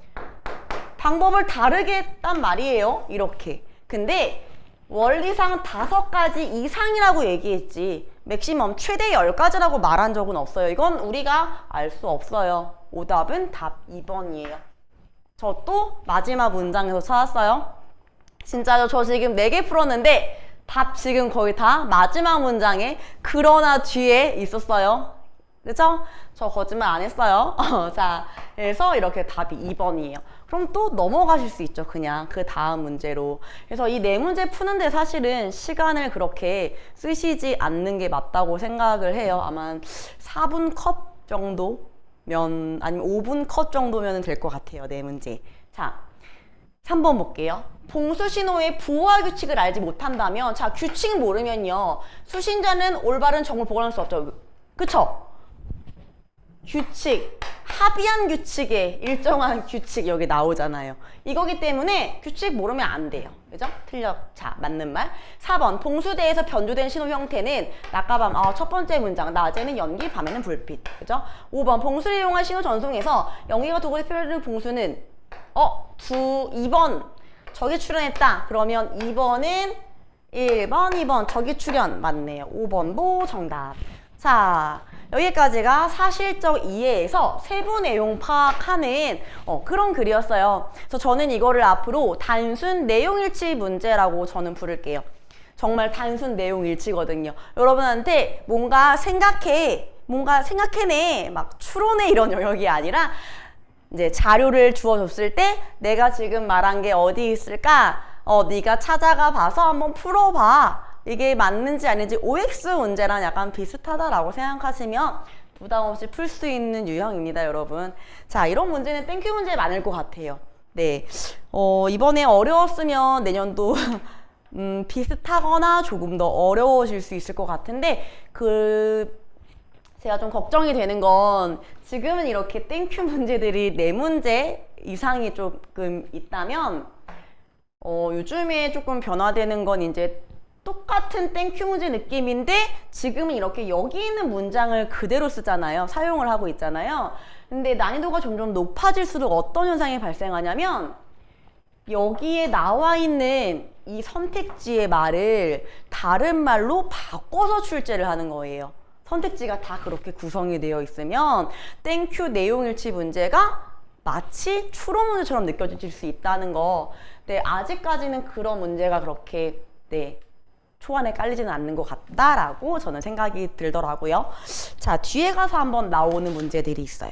방법을 다르게 했단 말이에요. 이렇게. 근데 원리상 5가지 이상이라고 얘기했지 맥시멈 최대 10가지라고 말한 적은 없어요. 이건 우리가 알 수 없어요. 오답은 답 2번이에요. 저 또 마지막 문장에서 찾았어요. 진짜요? 저 지금 4개 풀었는데 답 지금 거의 다 마지막 문장에 그러나 뒤에 있었어요. 그죠? 저 거짓말 안 했어요. 자, 그래서 이렇게 답이 2번이에요. 그럼 또 넘어가실 수 있죠. 그냥 그 다음 문제로. 그래서 이 4문제 푸는데 사실은 시간을 그렇게 쓰시지 않는 게 맞다고 생각을 해요. 아마 4분 컷 정도면, 아니면 5분 컷 정도면 될 것 같아요. 4문제. 자, 3번 볼게요. 봉수 신호의 부호화 규칙을 알지 못한다면, 자, 규칙 모르면요, 수신자는 올바른 정보를 보관할 수 없죠. 그쵸? 규칙, 합의한 규칙에 일정한 규칙 여기 나오잖아요. 이거기 때문에 규칙 모르면 안 돼요. 그죠? 자, 맞는 말. 4번, 봉수대에서 변조된 신호 형태는 낮과 밤, 첫 번째 문장, 낮에는 연기, 밤에는 불빛. 그죠? 5번, 봉수를 이용한 신호 전송에서 연기가 도구에 표현된 봉수는 2번, 저기 출현했다. 그러면 2번은 1번, 2번, 저기 출현. 맞네요. 5번도 정답. 자, 여기까지가 사실적 이해에서 세부 내용 파악하는 그런 글이었어요. 그래서 저는 이거를 앞으로 단순 내용일치 문제라고 저는 부를게요. 정말 단순 내용일치거든요. 여러분한테 뭔가 생각해내, 막 추론해 이런 영역이 아니라 이제 자료를 주어줬을 때 내가 지금 말한 게 어디 있을까? 네가 찾아가 봐서 한번 풀어봐. 이게 맞는지 아닌지 OX 문제랑 약간 비슷하다라고 생각하시면 부담 없이 풀 수 있는 유형입니다, 여러분. 자, 이런 문제는 땡큐 문제 많을 것 같아요. 네, 이번에 어려웠으면 내년도 비슷하거나 조금 더 어려워질 수 있을 것 같은데 제가 좀 걱정이 되는 건 지금은 이렇게 땡큐 문제들이 4문제 이상이 조금 있다면 요즘에 조금 변화되는 건 이제 똑같은 땡큐 문제 느낌인데 지금은 이렇게 여기 있는 문장을 그대로 쓰잖아요. 사용을 하고 있잖아요. 근데 난이도가 점점 높아질수록 어떤 현상이 발생하냐면 여기에 나와 있는 이 선택지의 말을 다른 말로 바꿔서 출제를 하는 거예요. 선택지가 다 그렇게 구성이 되어 있으면 땡큐 내용일치 문제가 마치 추론 문제처럼 느껴질 수 있다는 거. 네, 아직까지는 그런 문제가 그렇게 초안에 깔리지는 않는 것 같다라고 저는 생각이 들더라고요. 자, 뒤에 가서 한번 나오는 문제들이 있어요.